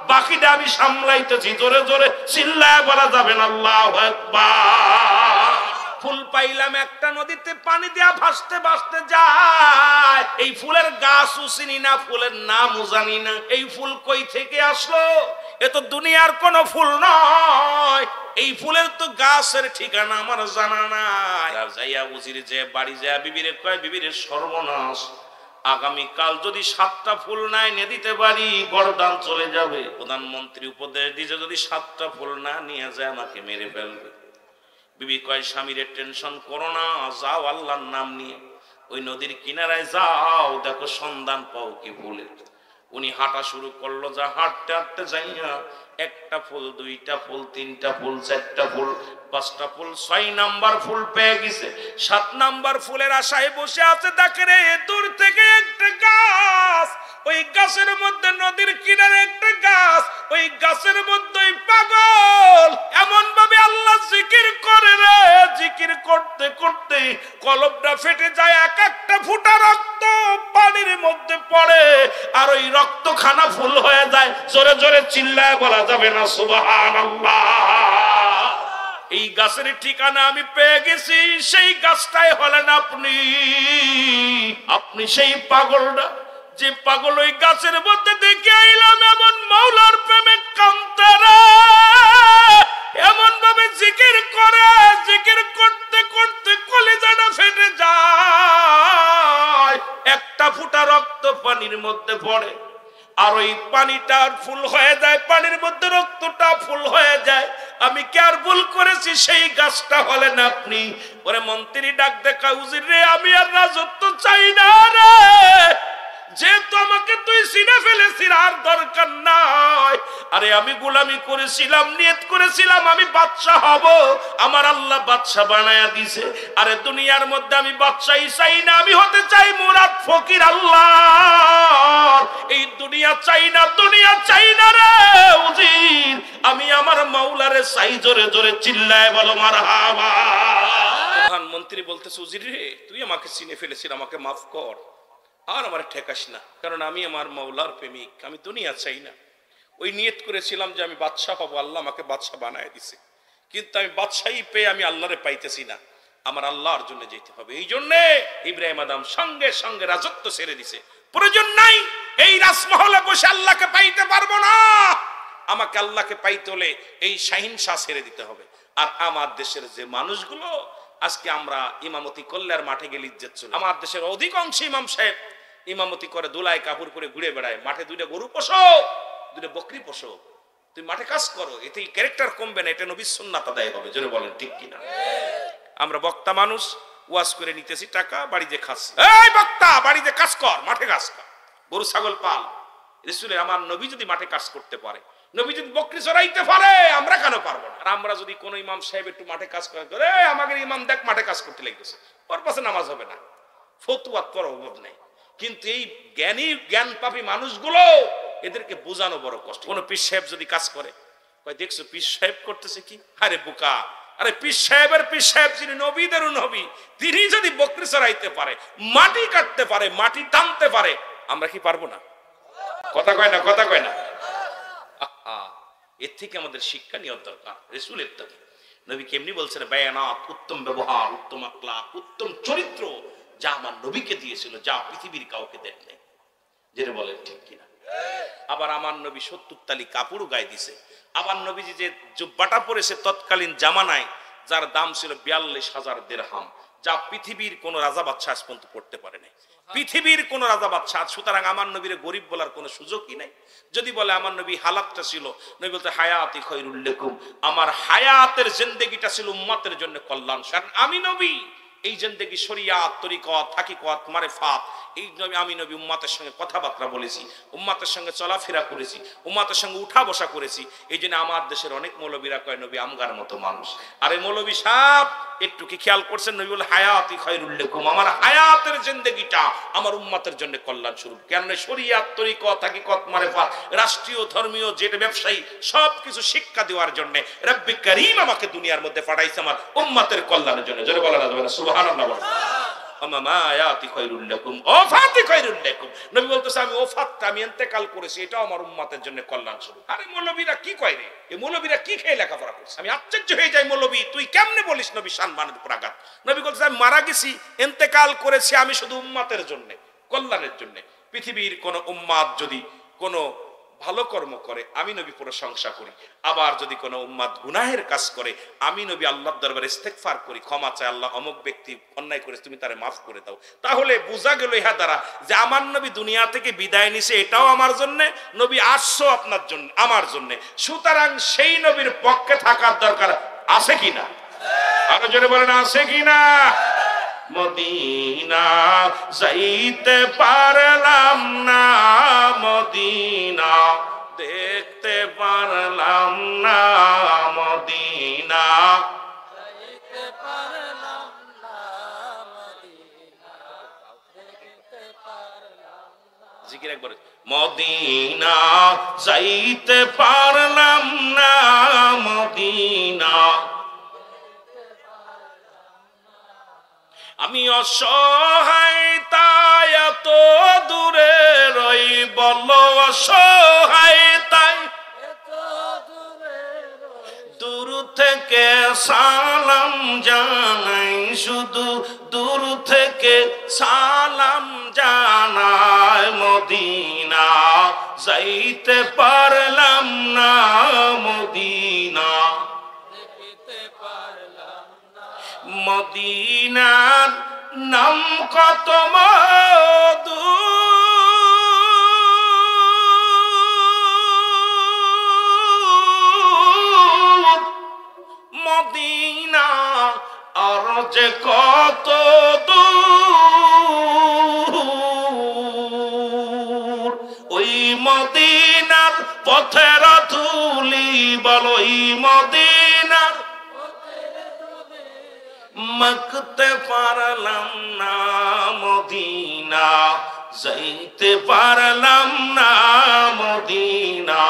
[SPEAKER 1] বাকিটা আমি সামলাইতেছি। জোরে জোরে চিল্লায় বলা যাবে না আল্লাহু আকবার। ফুল পাইলাম একটা নদীতে পানি দেয়া ভাসতে ভাসতে যায়, এই ফুলের গাছও চিনি না, ফুলের নামও জানি না, এই ফুল কই থেকে আসলো? এ তো দুনিয়ার কোন ফুল নয়, এই ফুলের তো গাছের ঠিকানা আমার জানা নাই। আর যাইয়া উজির যে বাড়ি যায় বিবিরে কয় বিবিরে সর্বনাশ, আগামীকাল যদি 7টা ফুল না এনে দিতে পারি গরদান চলে যাবে। প্রধানমন্ত্রী উপদেশ দিয়েছে যদি 7টা ফুল না নিয়ে যায় আমাকে মেরে ফেলবে। বিবি কয় স্বামীরে টেনশন করো না, যাও আল্লাহর নাম নিয়ে ওই নদীর কিনারায় যাও, দেখো সন্ধান পাও কি ফুলের। উনি হাঁটা শুরু করলো, যা হাঁটতে হাঁটতে যাইয়া 1টা ফুল 2টা ফুল 3টা ফুল 4টা ফুল 5টা ফুল 6 নাম্বার ফুল পেয়ে গেছে। 7 নাম্বার ফুলের আশায় বসে আছে। দেখে রে দূর থেকে একটা গাছ ওই গাছের মধ্যে নদীর কিনারে একটা গাছ, ওই গাছের মধ্যে পাগল এমন ভাবে আল্লাহ জিকির করে রে, জিকির করতে করতে কলবটা ফেটে যায়, এক একটা ফুটা রক্ত পানির মধ্যে পড়ে, আর ওই রক্ত খানা ফুল হয়ে যায়। জোরে জোরে চিল্লায় বলা যাবে না সুবহানাল্লাহ। এই গাছের ঠিকানা আমি পেয়ে গেছি, সেই গাছটাই হলেন আপনি। আপনি সেই পাগলটা, যে পাগল ওই গাছের মধ্যে দেখে আইলাম এমন মাওলার প্রেমে কান্তারা, এমন ভাবে জিকির করে, জিকির করতে করতে কলিজাটা ফেটে যায়, একটা ফুটা রক্ত পানির মধ্যে পড়ে, আর ওই পানিটা ফুল হয়ে যায়, পানির মধ্যে রক্তটা ফুল হয়ে যায়। আমি কি আর ভুল করেছি? সেই গাছটা হলেন আপনি। ওরে মন্ত্রী ডাক দেখা, উজির রে আমি আর রাজত্ব চাই না রে, যেহেতু আমাকে তুই চিনে ফেলেছিস আর দরকার নাই। আরে আমি গোলামি করেছিলাম, নিয়ত করেছিলাম আমি বাদশা হব, আমার আল্লাহ বাদশা বানায়া দিছে। আরে দুনিয়ার মধ্যে আমি বাদশাই চাই না, আমি হতে চাই মুরাদ ফকির আল্লাহ। এই দুনিয়া চাই না, দুনিয়া চাই না রে উজির, আমি আমার মাওলারে চাই। জোরে জোরে চিল্লায় বলো মারহাবা। প্রধানমন্ত্রী বলতেছে, উজির রে তুই আমাকে চিনে ফেলেছিস, আমাকে মাফ কর, আর আমার ঠেকাস না, কারণ আমি আমার মাওলার প্রেমিক, আমি দুনিয়া চাই না। ওই নিয়ত করেছিলাম যে আমি বাদশা হব, আল্লাহ আমাকে বাদশা বানায় দিছে, কিন্তু আমি বাদশাহী পেয়ে আমি আল্লাহরে পাইতেছি না, আমার আল্লাহর জন্য যেতে হবে। এই জন্যে ইব্রাহিম আদম সঙ্গে সঙ্গে রাজত্ব ছেড়ে দিছে। প্রয়োজন নাই, এই রাজমহলে বসে আল্লাহকে পাইতে পারবো না, আমাকে আল্লাহকে পাইতে হলে এই শাহিনশাহ ছেড়ে দিতে হবে। আর আমার দেশের যে মানুষগুলো আজকে আমরা ইমামতি করলে আর মাঠে গেলে ইজ্জত চলে, আমার দেশের অধিকাংশ ইমাম সাহেব ইমামতি করে দোলায় কাপড় পরে ঘুরে বেড়ায়, মাঠে দুইটা গরু পোষো, দুইটা বকরি পোষো, তুই মাঠে কাজ করো, এতে ক্যারেক্টার কমবে না, এটা নবীর সুন্নাত আদায় হবে। জোরে বলেন ঠিক কিনা? আমরা বক্তা মানুষ, ওয়াজ করে নিতেছি টাকা, বাড়িতে খাচ্ছি। এই বক্তা বাড়িতে কাজ কর, মাঠে কাজ কর, গরু ছাগল পাল। রাসূলের আমার নবী যদি মাঠে কাজ করতে পারে, নবী যদি বকরি চড়াইতে পারে, আমরা কেন পারবো না? আর আমরা যদি কোন ইমাম সাহেব একটু মাঠে কাজ করে, আমাদের ইমাম দেখ মাঠে কাজ করতে লেগেছে, ওর পাশে নামাজ হবে না, ফতুয়া তোর অভাব নেই। কিন্তু এই জ্ঞানী জ্ঞান পাপী মানুষগুলো, এদেরকে বোঝানো বড় কষ্ট। কোন পীর সাহেব যদি কাজ করে, দেখছো পীর সাহেব করতেছে কি? আরে বোকা, আরে পীর সাহেব যিনি নবীদেরও নবী, তিনি যদি বকরি চড়াইতে পারে, মাটি কাটতে পারে, মাটি টানতে পারে, আমরা কি পারবো না? কথা কয় না, কথা কয় না। এর থেকে আমাদের শিক্ষা নেওয়ার দরকার রাসূলের থেকে। নবী কেমনি বলছেন, বায়ানাত, উত্তম ব্যবহার, উত্তম আখলাক, উত্তম চরিত্র যা আমার নবীকে দিয়েছিল, যা পৃথিবীর কাউকে দেন নাই। যেটা বলেন ঠিক কিনা? আবার আমার নবী ৭০ তালি কাপড়ও গায়ে দিছে। আবার নবীজি যে জুব্বাটা পরেছে তৎকালীন জামানায়, যার দাম ছিল ৪২,০০০ দিরহাম, যা পৃথিবীর কোন রাজা বাদশা আজ পর্যন্ত পড়তে পারে নাই, পৃথিবীর কোন রাজা বাদশা। সুতরাং আমার নবীর গরিব বলার কোনো সুযোগই নাই। যদি বলে আমার নবী হালাতটা ছিল, নবী বলতে হায়াতি খৈরুল লাকুম, আমার হায়াতের জিন্দেগিটা ছিল উম্মতের জন্য কল্যাণ। কারণ আমি নবী এই জিন্দেগি শরিয়াত, তরিকত, হাকিকত, মারিফাত, এই নবী আমি নবী উম্মতের সঙ্গে কথাবার্তা বলেছি, উম্মতের সঙ্গে চলাফেরা করেছি, উম্মতের সঙ্গে উঠা বসা করেছি। এই জন্য আমার দেশের অনেক মৌলবীরা কয় নবী আমগার মতো মানুষ। আর এই মৌলবী সাহেব একটু কি খেয়াল করছেন? নবী বলে হায়াতি খৈরুল লাকুম, আমার হায়াতের জিন্দেগিটা আমার উম্মতের জন্য কল্যাণ স্বরূপ। কেন? শরিয়াত, তরিকত, হাকিকত, মারিফাত, রাষ্ট্রীয় ধর্মীয় যেটা ব্যবসায়ী সবকিছু শিক্ষা দেওয়ার জন্য রব্বি করিম আমাকে দুনিয়ার মধ্যে পাঠাইছে আমার উম্মতের কল্যাণের জন্য। জোরে বলা যাবে না সুবহানাল্লাহ? নবী বলতেছে আমি ওফাতটা আমি ইন্তেকাল করেছি, এটাও আমার উম্মতের জন্য কল্যাণ স্বরূপ। আরে মৌলবীরা কি কয় রে? এই মৌলবীরা কি খেয়ে লেখাপড়া করছে? আমি আশ্চর্য হয়ে যাই, মৌলবী তুই কেমনে বলিস নবী সম্মানের উপর আঘাত? নবী বলতেছে আমি মারা গেছি, ইন্তেকাল করেছি আমি শুধু উম্মতের জন্য, কল্যাণের জন্য। পৃথিবীর কোন উম্মাত যদি কোনো ভালো কর্ম করে, আমি নবী প্রশংসা করি। আবার যদি কোনো উম্মাত গুনাহের কাজ করে, আমি নবী আল্লাহর দরবারে ইস্তেগফার করি, ক্ষমা চাই, আল্লাহ অমুক ব্যক্তি অন্যায় করেছে, তুমি তারে মাফ করে দাও। তাহলে বোঝা গেল ইহা দ্বারা যে আমার নবী দুনিয়া থেকে বিদায় নিছে, এটাও আমার জন্য, নবী আসছো আপনার জন্য, আমার জন্য। সুতরাং সেই নবীর পক্ষে থাকার দরকার আছে কিনা? আরো জোরে বলেন আছে কিনা? মদিনা যাইতে পারলাম না, মদিনা দেখতে পারলাম না, মদিনা যাইতে পারলাম না, মদিনা দেখতে পারলাম না। জিকির একবার মদিনা যাইতে পারলাম না, মদিনা আমি অসহায় তাই এত দূরে রই, বলো অসহায় তাই দূর থেকে সালাম জানাই, শুধু দূর থেকে সালাম জানাই, মদিনা যাইতে পারলাম না, মদিনা মদিনার নাম কত মধু, মদিনা আর যে কত দূর, ওই মদিনার পথের ধুলি বলো, ওই মদিনার মাখতে পারলাম না, মদিনা যাইতে পারলাম না, মদিনা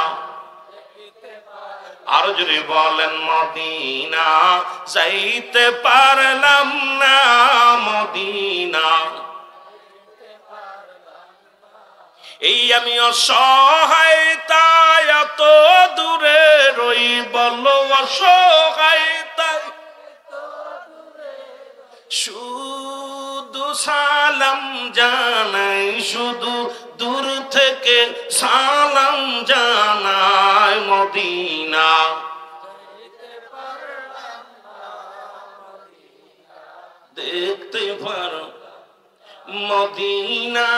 [SPEAKER 1] আর যদি বলেন মদিনা যাইতে পারলাম না, মদিনা এই আমি অসহায় তাই এত দূরে রই, বলো অসহায় তাই শুধু সালাম জানাই, শুধু দূর থেকে সালাম জানাই, মদিনা দেখতে পারো, মদিনা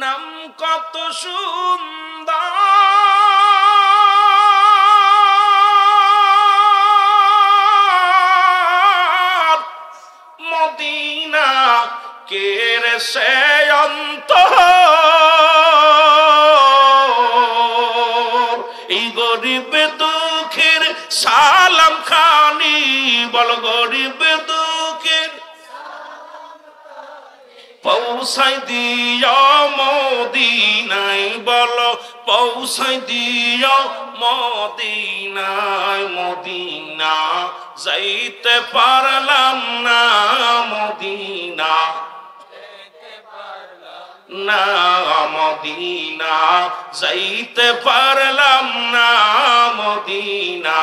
[SPEAKER 1] নাম কত সুন্দর, মদিনা কেরে সে অন্তর, এই গরিব দুঃখের সালাম খানি বল, গরিব দুঃখের পৌঁছাই দিও মদিনায় বলো, পৌঁছাই দিও মদিনায়, মদিনা যাইতে পারলাম না, মদিনা না, মদিনা যাইতে পারলাম না, মদিনা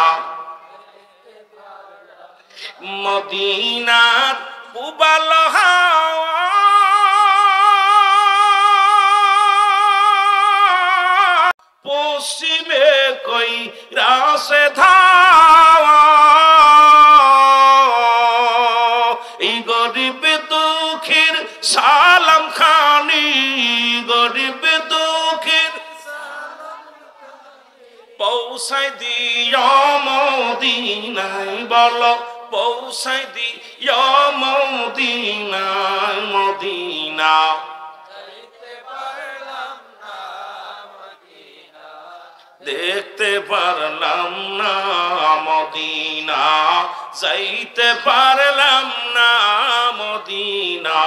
[SPEAKER 1] মদিনার উবাল হাওয়া পশ্চিমে কই রাসে ধাওয়া, এই গরিব দুঃখীর সালাম খানি, গরিব দুঃখীর পৌঁছাই দিও মদিনায় বলো, পৌঁছাই দিও মদিনায়, মদিনা দেখতে পারলাম না, মদিনা যাইতে পারলাম না, মদিনা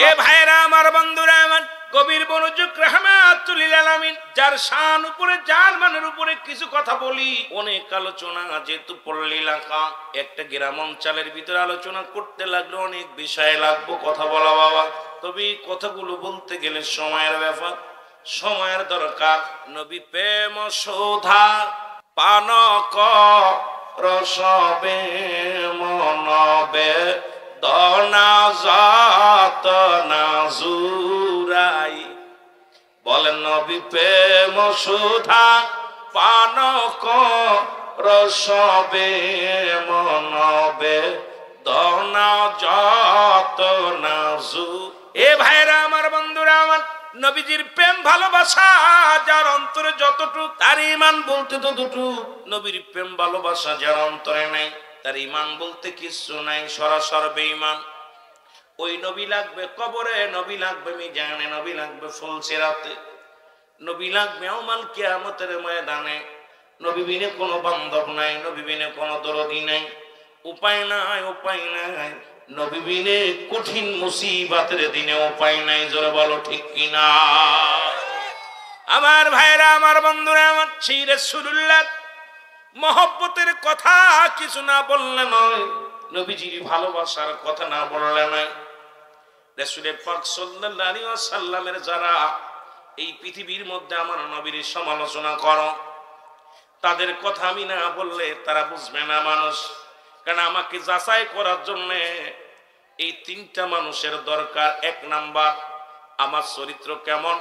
[SPEAKER 1] এ ভাইরা আমার, বন্ধুরা আমার, কবির মনোযোগ রাহমাতুল লিল আলামিন, যার শান উপরে যার মানের উপরে কিছু কথা বলি, অনেক আলোচনা যেহেতু পল্লী এলাকা, একটা গ্রাম অঞ্চলের ভিতরে আলোচনা করতে লাগলো অনেক বিষয় লাগবো কথা বলা বাবা, তবে কথাগুলো বলতে গেলে সময়ের ব্যাপার, সময়ের দরকার। নবী প্রেম শোধা পান রসবে মনবে দনা জাত না জুরাই, বলেন নবী প্রেম শোধা পান রসবে মনবে দনা জাত না জু। এ ভাইরা আমার, বন্ধুরা আমার, নবীজির প্রেম ভালোবাসা যার অন্তরে যতটুকু, তার ঈমান বলতে ততটুকু। নবীর প্রেম ভালোবাসা যার অন্তরে নাই, তার ঈমান বলতে কিছু নাই, সরাসর বেঈমান। ওই নবী লাগবে কবরে, নবী লাগবে মিজানে, নবী লাগবে ফুলসিরাতে, নবী লাগবে ইয়াউমাল কিয়ামতের ময়দানে। নবী বিনে কোনো বান্ধব নাই, নবী বিনে কোনো দরদি নাই, উপায় নাই, উপায় নাই। নবী বিনে কঠিন মুসিবতের দিনে উপায় নাই, জোরে বলো ঠিক কিনা। আমার ভাইরা, আমার বন্ধুরা, আমার সেই রাসূলুল্লাহ মহব্বতের কথা কিছু না বললে নয়, নবীজির ভালোবাসার কথা না বললে নয়। রাসূল পাক সাল্লাল্লাহু আলাইহি ওয়াসাল্লামের যারা এই পৃথিবীর মধ্যে আমার নবীর সমালোচনা করো, তাদের কথা আমি না বললে তারা বুঝবে না মানুষ। কারণ আমাকে যাচাই করার জন্য এই তিনটা মানুষের দরকার। এক নাম্বার, আমার চরিত্র কেমন।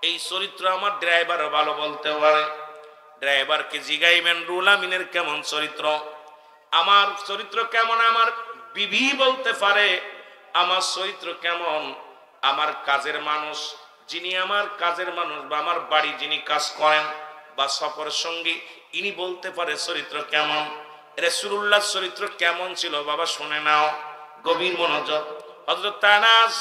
[SPEAKER 1] এই চরিত্র আমার ড্রাইভার ভালো বলতে পারে। ড্রাইভারকে জিগাইবেন রুল আমিনের কেমন চরিত্র, আমার চরিত্র কেমন। আমার বিবি বলতে পারে আমার চরিত্র কেমন। আমার কাজের মানুষ, যিনি আমার কাজের মানুষ বা আমার বাড়ি যিনি কাজ করেন বা সফর সঙ্গী, ইনি বলতে পারে চরিত্র কেমন। রাসূলুল্লাহর চরিত্র কেমন ছিল বাবা শুনে নাও, গভীর মনোযোগ। হযরত আনাস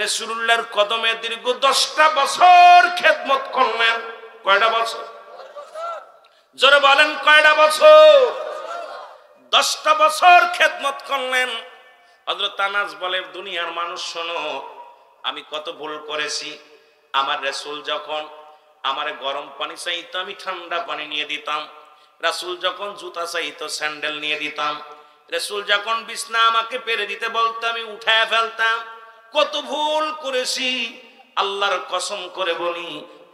[SPEAKER 1] রাসূলুল্লাহর কদমে দীর্ঘ 10টা বছর খেদমত করলেন। কয়টা বছর? জোরে বলেন কয়টা বছর? 10টা বছর খেদমত করলেন। হযরত আনাস বলে, দুনিয়ার মানুষ শোনো, আমি কত ভুল করেছি। আমার রাসূল যখন আমারে গরম পানি চাইতো আমি ঠান্ডা পানি নিয়ে দিতাম। রাসূল যখন জুতা চাইতো স্যান্ডেল নিয়ে দিতাম। রাসূল যখন বিছনা আমাকে পেরে দিতে বলতো আমি উঠায় ফেলতাম। কত ভুল করেছি। আল্লাহর কসম করে বলি,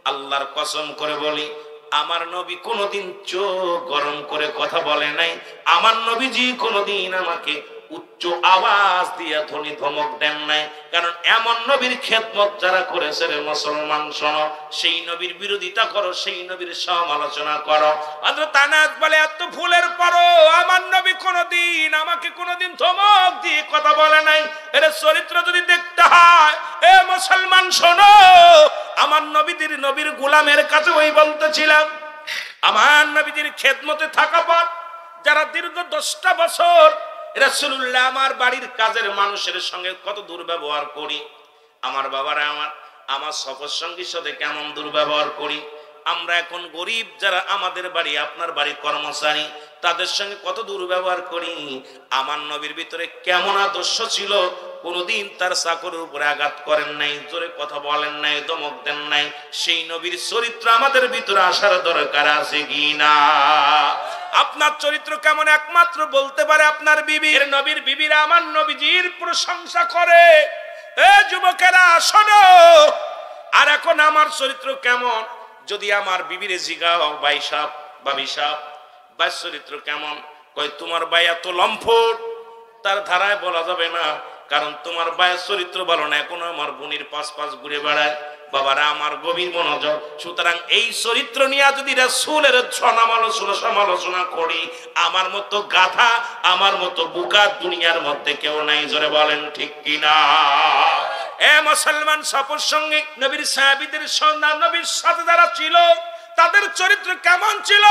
[SPEAKER 1] আল্লাহর কসম করে বলি, আমার নবী কোনোদিন চোখ গরম করে কথা বলে নাই। আমার নবীজি কোনোদিন আমাকে উচ্চ আওয়াজ দিয়ে ধ্বনি ধমক দেন নাই। কারণ এমন নবীর খেদমত যারা করেছে রে মুসলমান শোনো, সেই নবীর বিরোধিতা করো, সেই নবীর সমালোচনা করো। হযরত আনাস বলে, এত ভুলের পরও আমার নবী কোনোদিন আমাকে কোনোদিন ধমক দিয়ে কথা বলে নাই। এর চরিত্র যদি দেখতে হয় এ মুসলমান শোনো, আমার নবীর গোলামের কাছে ওই বলতেছিলাম, আমার নবীজির খেদমতে থাকা পর যারা দীর্ঘ 10টা বছর রাসূলুল্লাহ আমার বাড়ির কাজের মানুষের সঙ্গে কত দুর্ব্যবহার করি, আমার বাবারা আমার সফর সঙ্গীর সাথে কেমন দুর্ব্যবহার করি। আমরা এখন গরিব যারা আমাদের বাড়ি আপনার বাড়ি কর্মচারী, তাদের সঙ্গে কত দুর্ব্যবহার করি। আমার নবীর ভিতরে কেমন আদর্শ ছিল, কোনদিন তার চাকরের উপরে আঘাত করেন নাই, জোরে কথা বলেন নাই, ধমক দেন নাই। সেই নবীর চরিত্র আমাদের ভিতরে আসার দরকার আছে কি না? আপনার চরিত্র কেমন একমাত্র বলতে পারে আপনার বিবি। নবীর বিবিরা আমার নবীজির প্রশংসা করে। এ যুবকেরা শোনো, আর এখন আমার চরিত্র কেমন যদি আমার বিবিরে জিগাও, ভাই সাহেব ভাবি সাহেব ভাই চরিত্র কেমন, কয় তোমার ভাই এত লম্ফট, তার ধারায় বলা যাবে না, কারণ তোমার ভাইয়ের চরিত্র ভালো না, এখনো আমার বোনের পাশ ঘুরে বেড়ায়। বাবারা আমার গভীর মনোযোগ। সুতরাং এই চরিত্র নিয়ে যদি রাসূলের সমালোচনা করি, আমার মতো গাধা, আমার মতো বোকা দুনিয়ার মধ্যে কেউ নাই, জোরে বলেন ঠিক কিনা? এ মুসলমান সফর সঙ্গে নবীর সাহাবীদের সন্ধান, নবীর সাথে যারা ছিল তাদের চরিত্র কেমন ছিল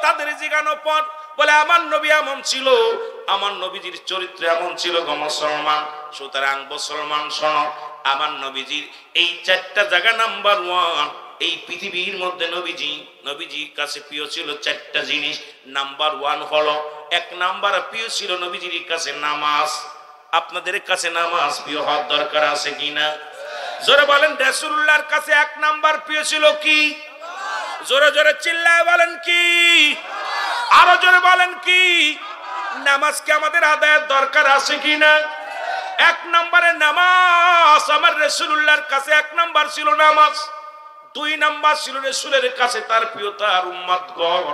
[SPEAKER 1] তাদের জিজ্ঞানো পর বলে আমার নবী এমন ছিল, আমার নবীজির চরিত্র এমন ছিল গো মুসলমান। সুতরাং মুসলমান শোনো, আমার নবীজির এই 4টা জায়গা নাম্বার 1 এই পৃথিবীর মধ্যে নবীজির কাছে প্রিয় ছিল 4টা জিনিস। নাম্বার 1 হলো, 1 নাম্বার প্রিয় ছিল নবীজির কাছে নামাজ। আপনাদের কাছে নামাজ প্রিয় হওয়ার দরকার আছে কিনা? জোরে বলেন। রাসূলুল্লাহর কাছে 1 নাম্বার প্রিয় ছিল কি? জোরে জোরে চিল্লায় বলেন কি? আরো জোরে বলেন কি? নামাজ কি আমাদের আদায়ের দরকার আছে কিনা? 1 নম্বরে নামাজ। আমার রাসূলুল্লাহর কাছে 1 নাম্বার ছিল নামাজ। 2 নাম্বার ছিল রাসূলের কাছে তার প্রিয় তার উম্মতগণ।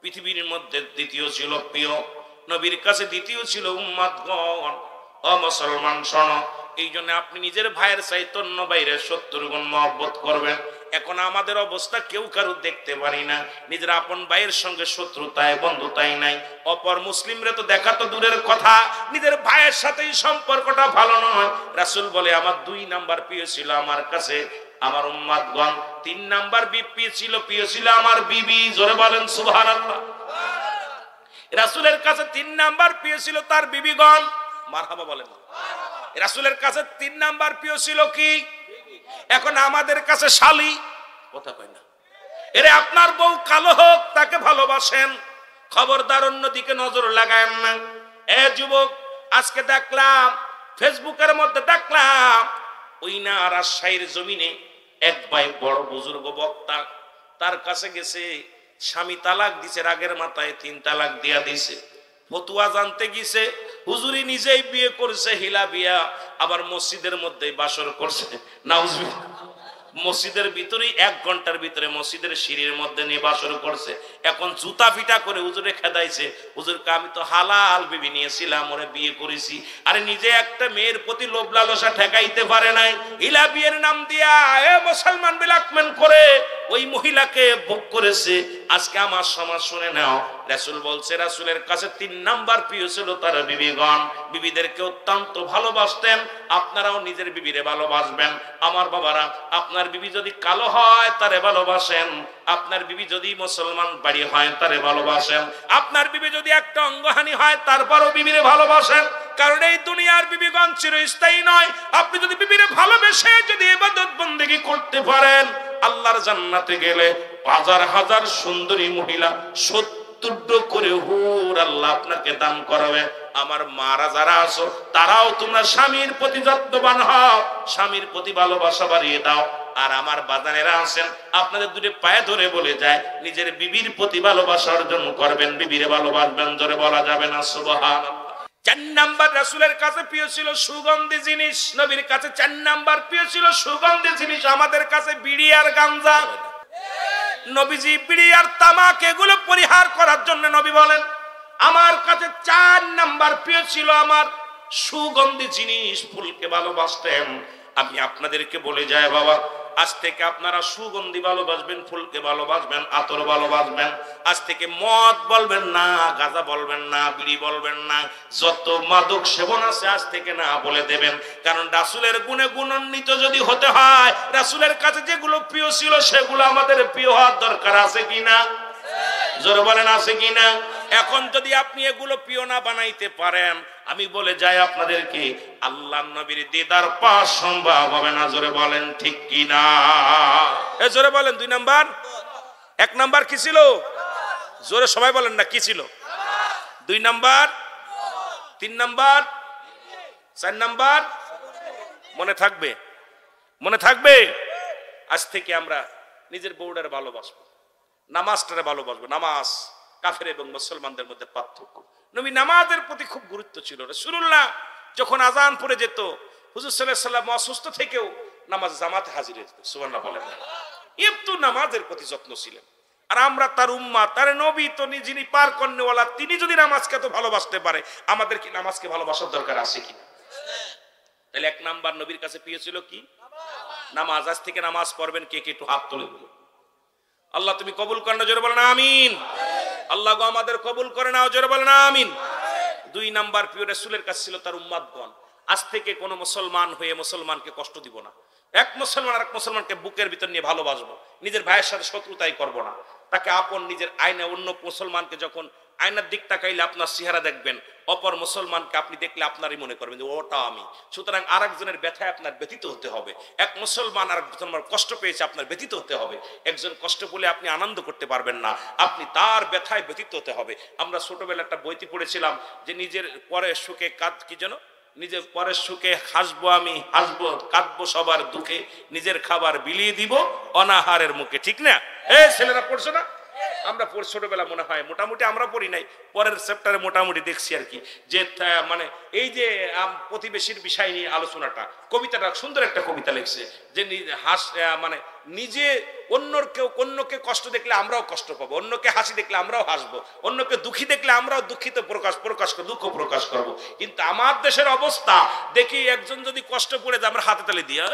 [SPEAKER 1] পৃথিবীর মধ্যে দ্বিতীয় ছিল প্রিয়, নবীর কাছে দ্বিতীয় ছিল উম্মতগণ। ও মুসলমান শোনো, এই জন্য আপনি নিজের ভাইয়ের চাইতে অন্য ভাইয়ের 70 গুণ মহব্বত করবেন। এখন আমাদের অবস্থা কেউ কারো দেখতে পারি না, নিজের আপন ভাইয়ের সঙ্গে শত্রুতায় বন্ধুতাই নাই। অপর মুসলিমরা তো দেখা তো দূরের কথা, নিজের ভাইয়ের সাথেই সম্পর্কটা ভালো নয়। রাসূল বলে আমার 2 নাম্বার প্রিয় ছিল আমার কাছে আমার উম্মতগণ, 3 নাম্বার প্রিয় ছিল আমার বিবি। জোরে বলেন সুবহানাল্লাহ। রাসূলের কাছে 3 নাম্বার প্রিয় ছিল তার বিবিগণ। মারহাবা বলেন। রাসূলের কাছে 3 নাম্বার প্রিয় ছিল কি? এখন আমাদের কাছে শালি, কথা কয় না। এরে আপনার বউ কালো হোক তাকে ভালোবাসেন, খবরদার অন্যদিকে নজর লাগায়েন না। এ যুবক, আজকে দেখলাম ফেসবুকের মধ্যে দেখলাম ওই না রাজশাহীর জমিনে এক ভাই বড় বুজুর্গ বক্তা, তার কাছে গেছে, স্বামী তালাক দিছে, রাগের মাথায় 3 তালাক দিয়া দিছে। ফতুয়া জানতে গেছে, হুজুরি নিজেই বিয়ে করছে, হিলা বিয়া, আবার মসজিদের মধ্যেই বাসর করছে। নাউজুবিল্লাহ। মসজিদের ভিতরেই 1 ঘন্টার ভিতরে মসজিদের সিঁড়ির মধ্যে নিয়ে বাসর করছে। এখন জুতা ফিটা করে হুজুরে খেদাইছে, হুজুরকে আমি তো হালাল বিবি নিয়েছিলাম, ওরে বিয়ে করেছি। আরে নিজে একটা মেয়ের প্রতি লোভ লালসা ঠেকাইতে পারে নাই, হিলা বিয়ের নাম দিয়া মুসলমান ব্ল্যাকমেল করে ওই মহিলাকে ভোগ করেছে। আজকে আমার সমাজ শুনে নাও, রাসূল বলছে, রাসূলের কাছে 3 নাম্বার প্রিয় ছিল তার বিবিগণ, বিবিদেরকে অত্যন্ত ভালোবাসতেন। আপনারাও নিজের বিবিরে ভালোবাসবেন। আমার বাবারা, আপনার বিবি যদি কালো হয় তারে ভালোবাসেন, আপনার বিবি যদি মুসলমান বাড়ি হয় তারে ভালোবাসেন, আপনার বিবি যদি একটা অঙ্গহানি হয় তারপরও বিবিরে ভালোবাসেন। কারণ এই দুনিয়ার বিবিগণ চিরস্থায়ী নয়। আপনি যদি বিবিরে ভালোবেসে যদি ইবাদত বন্দেগী করতে পারেন, আল্লাহর জান্নাতে গেলে 1000 সুন্দরী মহিলা 70 করে হুর আল্লাহ আপনাকে দান করবে। আমার মারা যারা আছো, তারাও তোমরা স্বামীর প্রতি যত্নবান হও, স্বামীর প্রতি ভালোবাসা বাড়িয়ে দাও। আর আমার বাজানেরা আছেন, আপনাদের দুটো পায়ে ধরে বলে যায়, নিজের বিবির প্রতি ভালোবাসা অর্জন করবেন, বিবিরে ভালোবাসবেন। জোরে বলা যাবে না সুবহানাল্লাহ। 4 নাম্বার রাসূলের কাছে প্রিয় ছিল সুগন্ধি জিনিস, নবীর কাছে 4 নাম্বার প্রিয় ছিল সুগন্ধি জিনিস। আমাদের কাছে বিড়ি আর গাঞ্জা। নবীজি বিড়ি আর তামাক এগুলো পরিহার করার জন্য নবী বলেন, আমার কাছে 4 নাম্বার প্রিয় ছিল আমার সুগন্ধি জিনিস, ফুলকে ভালোবাসতেন। আমি আপনাদেরকে বলে যাই বাবা, আজ থেকে আপনারা সুগন্ধি ভালোবাসবেন, ফুলকে ভালোবাসবেন, আতর ভালোবাসবেন। আজ থেকে মদ বলবেন না, গাঁজা বলবেন না, বিড়ি বলবেন না, যত মাদক সেবন আছে আজ থেকে না বলে দেবেন। কারণ রাসূলের গুণে গুণান্বিত যদি হতে হয়, রাসূলের কাছে যেগুলো প্রিয় ছিল সেগুলো আমাদের প্রিয় হওয়ার দরকার আছে কিনা? জোরে বলেন আছে কিনা? এখন যদি আপনি এগুলো প্রিয় না বানাইতে পারেন, আমি বলে যাই আপনাদেরকে, আল্লাহর নবীর দিদার পাওয়া সম্ভব হবে না। জোরে বলেন ঠিক কিনা? জোরে বলেন। 2 নাম্বার। 1 নাম্বার কি ছিল? জোরে সবাই বলেন না, কি ছিল? 2 নাম্বার, 3 নাম্বার, 4 নাম্বার। মনে থাকবে? মনে থাকবে? আজ থেকে আমরা নিজের বউডারে ভালোবাসবো, নামাজটারে ভালোবাসবো। নামাজ কাফের এবং মুসলমানদের মধ্যে পার্থক্য। নবী নামাজের প্রতি খুব গুরুত্ব ছিল। রাসূলুল্লাহ যখন আজান পড়ে যেত, হুজুর সাল্লাল্লাহু আলাইহি ওয়াসাল্লাম অসুস্থ থেকেও নামাজ জামাতে হাজির হয়ে যেত। সুবহানাল্লাহ বলেন। একটু নামাজের প্রতি যত্ন ছিলেন। আর আমরা তার উম্মাত, তার নবী তো যিনি পার করনেওয়ালা, তিনি যদি নামাজকে তো ভালোবাসতে পারে, আমাদের কি নামাজকে ভালোবাসার দরকার আছে কি? তাহলে 1 নাম্বার নবীর কাছে প্রিয় ছিল কি? নামাজ। আজ থেকে নামাজ পড়বেন কে কে একটু হাত তুলে দিন। আল্লাহ তুমি কবুল করেন না, জোরে বলেন আমিন। আল্লাহ গো আমাদের কবুল করে নাও, জোরে বলেন আমিন। 2 নাম্বার প্রিয় রাসূলের কাছে ছিল তার উম্মাতগণ। আজ থেকে কোন মুসলমান হয়ে মুসলমানকে কষ্ট দিব না। এক মুসলমান আর এক মুসলমানকে বুকের ভিতর নিয়ে ভালোবাসবো। নিজের ভাইয়ের সাথে শত্রুতাই করব না। তাকে আপন নিজের আয়না, অন্য মুসলমানকে যখন আয়নার দিক তাকাইলে আপনার চেহারা দেখবেন, অপর মুসলমানকে আপনি দেখলে আপনারই মনে করবেন যে ওটা আমি। সুতরাং আরেকজনের ব্যথায় আপনার ব্যথিত হতে হবে। এক মুসলমান আর মুসলমান কষ্ট পেয়েছে, আপনার ব্যথিত হতে হবে। একজন কষ্ট পেলে আপনি আনন্দ করতে পারবেন না, আপনি তার ব্যথায় ব্যথিত হতে হবে। আমরা ছোটবেলা একটা বইতে পড়েছিলাম যে নিজের পরের সুখে কি যেন, নিজের পরের সুখে হাসবো আমি, হাসবো কাঁদবো সবার দুঃখে, নিজের খাবার বিলিয়ে দিব অনাহারের মুখে। ঠিক না? ছেলেরা পড়ছো না? আমরা ছোটবেলা মনে হয় মোটামুটি আমরা পড়ি নাই, পরের চ্যাপ্টারে মোটামুটি দেখছি আর কি, যে মানে এই যে প্রতিবেশীর বিষয় নিয়ে আলোচনাটা, কবিতাটা সুন্দর একটা কবিতা লিখছে যে মানে নিজে অন্যকে কষ্ট দেখলে আমরাও কষ্ট পাবো, অন্যকে হাসি দেখলে আমরাও হাসবো, অন্যকে দুঃখী দেখলে আমরাও দুঃখিত দুঃখ প্রকাশ করবো। কিন্তু আমার দেশের অবস্থা দেখি, একজন যদি কষ্ট পড়ে যায় আমরা হাতে তালি দিয়া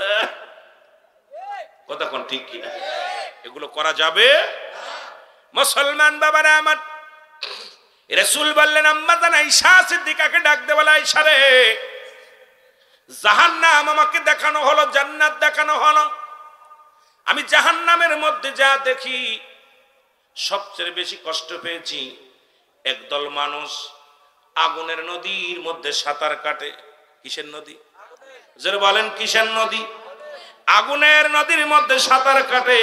[SPEAKER 1] কথা কোন ঠিক কিনা? এগুলো করা যাবে? মুসলমান বাবারা আমার, রাসূল বললেন আম্মা জান আয়েশা সিদ্দিকাকে ডাক দে, বলে আয়েশা রে, জাহান্নাম আমাকে দেখানো হলো, জান্নাত দেখানো হলো। আমি জাহান্নামের মধ্যে যা দেখি, সবচেয়ে বেশি কষ্ট পেয়েছি একদল মানুষ আগুনের নদীর মধ্যে সাঁতার কাটে। কিসের নদী? যারা বলেন কিসের নদী? আগুনের নদীর মধ্যে সাঁতার কাটে।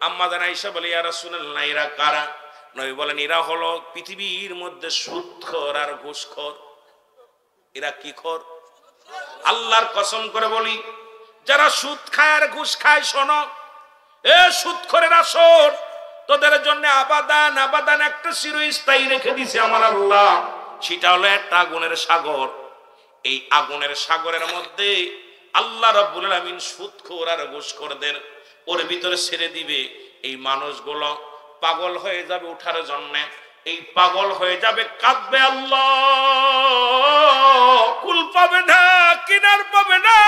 [SPEAKER 1] আম্মা জান আয়েশা বলে, ইয়া রাসূলুল্লাহ, এরা কারা? নবী বলেন, এরা হলো পৃথিবীর মধ্যে সুদখোর আর ঘুষখোর। এরা কি খোর? আল্লাহর কসম করে বলি, যারা সুদ খায় আর ঘুষ খায়, শোনো, এ সুদখোরেরা শোন, তোদের জন্য আবাদান আবাদান একটা চিরস্থায়ী রেখে দিছে আমার আল্লাহ। সেটা হলো একটা আগুনের সাগর। এই আগুনের সাগরের মধ্যে আল্লাহ রাব্বুল আলামিন সুদখোর আর ঘুষখোরদের ওর ভিতরে ছেড়ে দিবে। এই মানুষগুলো পাগল হয়ে যাবে ওঠার জন্য, এই পাগল হয়ে যাবে, কাঁদবে, আল্লাহ কুল পাবে না, কিনার পাবে না।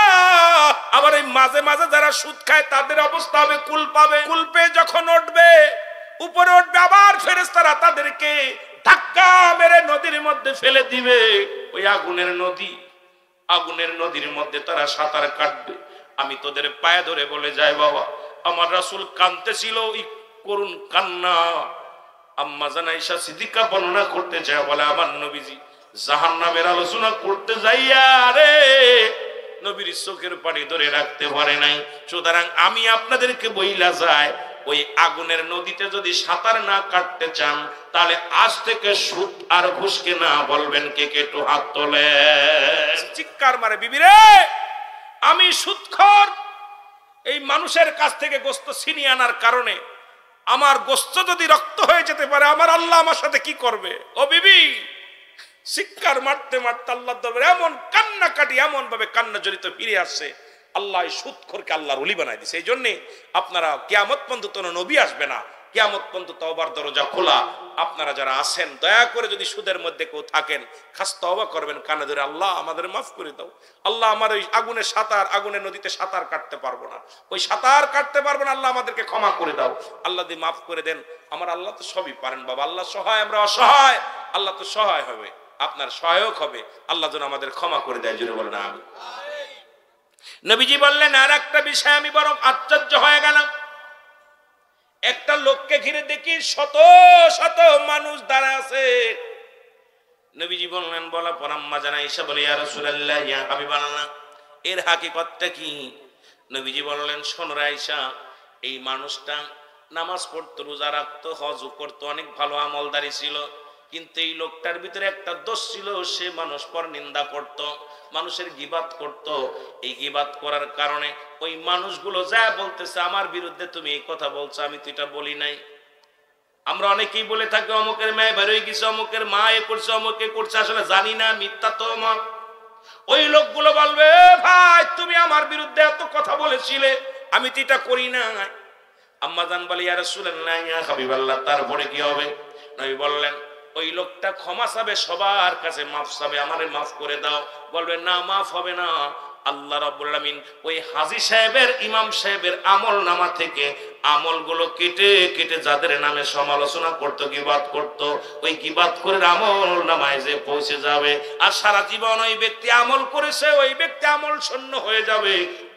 [SPEAKER 1] আবার এই মাঝে মাঝে যারা সুদ খায় তাদের অবস্থা হবে কুল পাবে। কুল পেয়ে যখন উঠবে, উপরে উঠবে, আবার ফেরেশতারা তাদেরকে ধাক্কা মেরে নদীর মধ্যে ফেলে দিবে। ওই আগুনের নদী, আগুনের নদীর মধ্যে তারা সাঁতার কাটবে। আমি তোদের পায়ে ধরে বলে যাই বাবা, আমার রাসূল কাঁদতেছিল, এই করুণ কান্না। আম্মা জান আয়েশা সিদ্দিকা বর্ণনা করতে চায়, বলে আমার নবীজি জাহান্নামের আলোচনা করতে যাইয়া রে নবীর চোখের পানি ধরে রাখতে পারে নাই। সুতরাং আমি আপনাদেরকে বইলা যায়, ওই আগুনের নদীতে যদি সাঁতার না কাটতে চান, তাহলে আজ থেকে সুদ আর ঘুষকে না বলবেন। কে কে একটু হাত তোলে। চিৎকার মারে, বিবি রে আমি সুদখোর, এই মানুষের কাছ থেকে গোস্ত ছিনিয়ে আনার কারণে আমার গোস্ত যদি রক্ত হয়ে যেতে পারে, আমার আল্লাহ আমার সাথে কি করবে? ও বিবি, চিৎকার মারতে মারতে আল্লাহর দরবারে এমন কান্না কাটি, এমন ভাবে কান্না জড়িত ফিরে আসছে, আল্লাহ সুদখোরকে আল্লাহর ওলি বানায় দিছে। এই জন্যে আপনারা কিয়ামত পর্যন্ত কোনো নবী আসবে না, কিয়ামত পর্যন্ত তওবার দরজা খোলা। আপনারা যারা আছেন, দয়া করে যদি সুদের মধ্যে কেউ থাকেন, খাস তওবা করবেন, কানে ধরে, আল্লাহ আমাদের মাফ করে দাও, আল্লাহ আমার ওই আগুনের সাঁতার, আগুনের নদীতে সাঁতার কাটতে পারবো না, ওই সাঁতার কাটতে পারবো না, আল্লাহ আমাদেরকে ক্ষমা করে দাও, আল্লাহ দিয়ে মাফ করে দেন। আমার আল্লাহ তো সবই পারেন বাবা, আল্লাহ সহায়, আমরা অসহায়, আল্লাহ তো সহায় হবে, আপনার সহায়ক হবে, আল্লাহ যেন আমাদের ক্ষমা করে দেয়। জুড়ে বলেন আমিন। নবীজি বললেন, আর একটা বিষয় আমি বরং আশ্চর্য হয়ে গেলাম। একটা লোককে ঘিরে দেখি শত শত মানুষ দাঁড়া আছে। নবীজি বললেন, বলা পর আম্মা জান আয়েশা বলে, ইয়া রাসূলুল্লাহ, ইয়া হাবিবাল্লাহ, এর হাকিকতটা কি? নবীজি বললেন, শোনো রে আয়েশা, এই মানুষটা নামাজ পড়তো, রোজা রাখতো, হজ করতো, অনেক ভালো আমলদারি ছিল, কিন্তু এই লোকটার ভিতরে একটা দোষ ছিল, সে মানুষ পর নিন্দা করত, মানুষের গীবাত করত। এই গীবাত করার কারণে ওই মানুষগুলো যা বলতেছে আমার বিরুদ্ধে, তুমি এই কথা বলছো, আমি তো এটা বলি নাই। আমরা অনেকেই বলে থাকি, অমুকের মেয়ে বের হয়ে গেছে, অমুকের মা এ করছে, অমুকে করছে, আসলে জানি না, মিথ্যা তো মা। ওই লোকগুলো বলবে, ভাই তুমি আমার বিরুদ্ধে এত কথা বলেছিলে, আমি তো এটা করি না। আম্মা জান বলে, ইয়া রাসূলুল্লাহ, ইয়া হাবিবাল্লাহ, তারপরে কি হবে? নবী বললেন, ওই লোকটা ক্ষমা চাবে, সবার কাছে মাফ চাবে, আমারে মাফ করে দাও। বলবে, না, মাফ হবে না। আল্লাহ রাব্বুল আলামিন ওই হাজী সাহেবের, ইমাম সাহেবের আমল নামা থেকে আমলগুলো কেটে কেটে যাদের নামে সমালোচনা করতো, গীবাত করতো, ওই গীবাত করে আমল নামায় যে পৌঁছে যাবে, আর সারা জীবন ওই ব্যক্তি আমল করেছে, ওই ব্যক্তি আমল শূন্য হয়ে যাবে।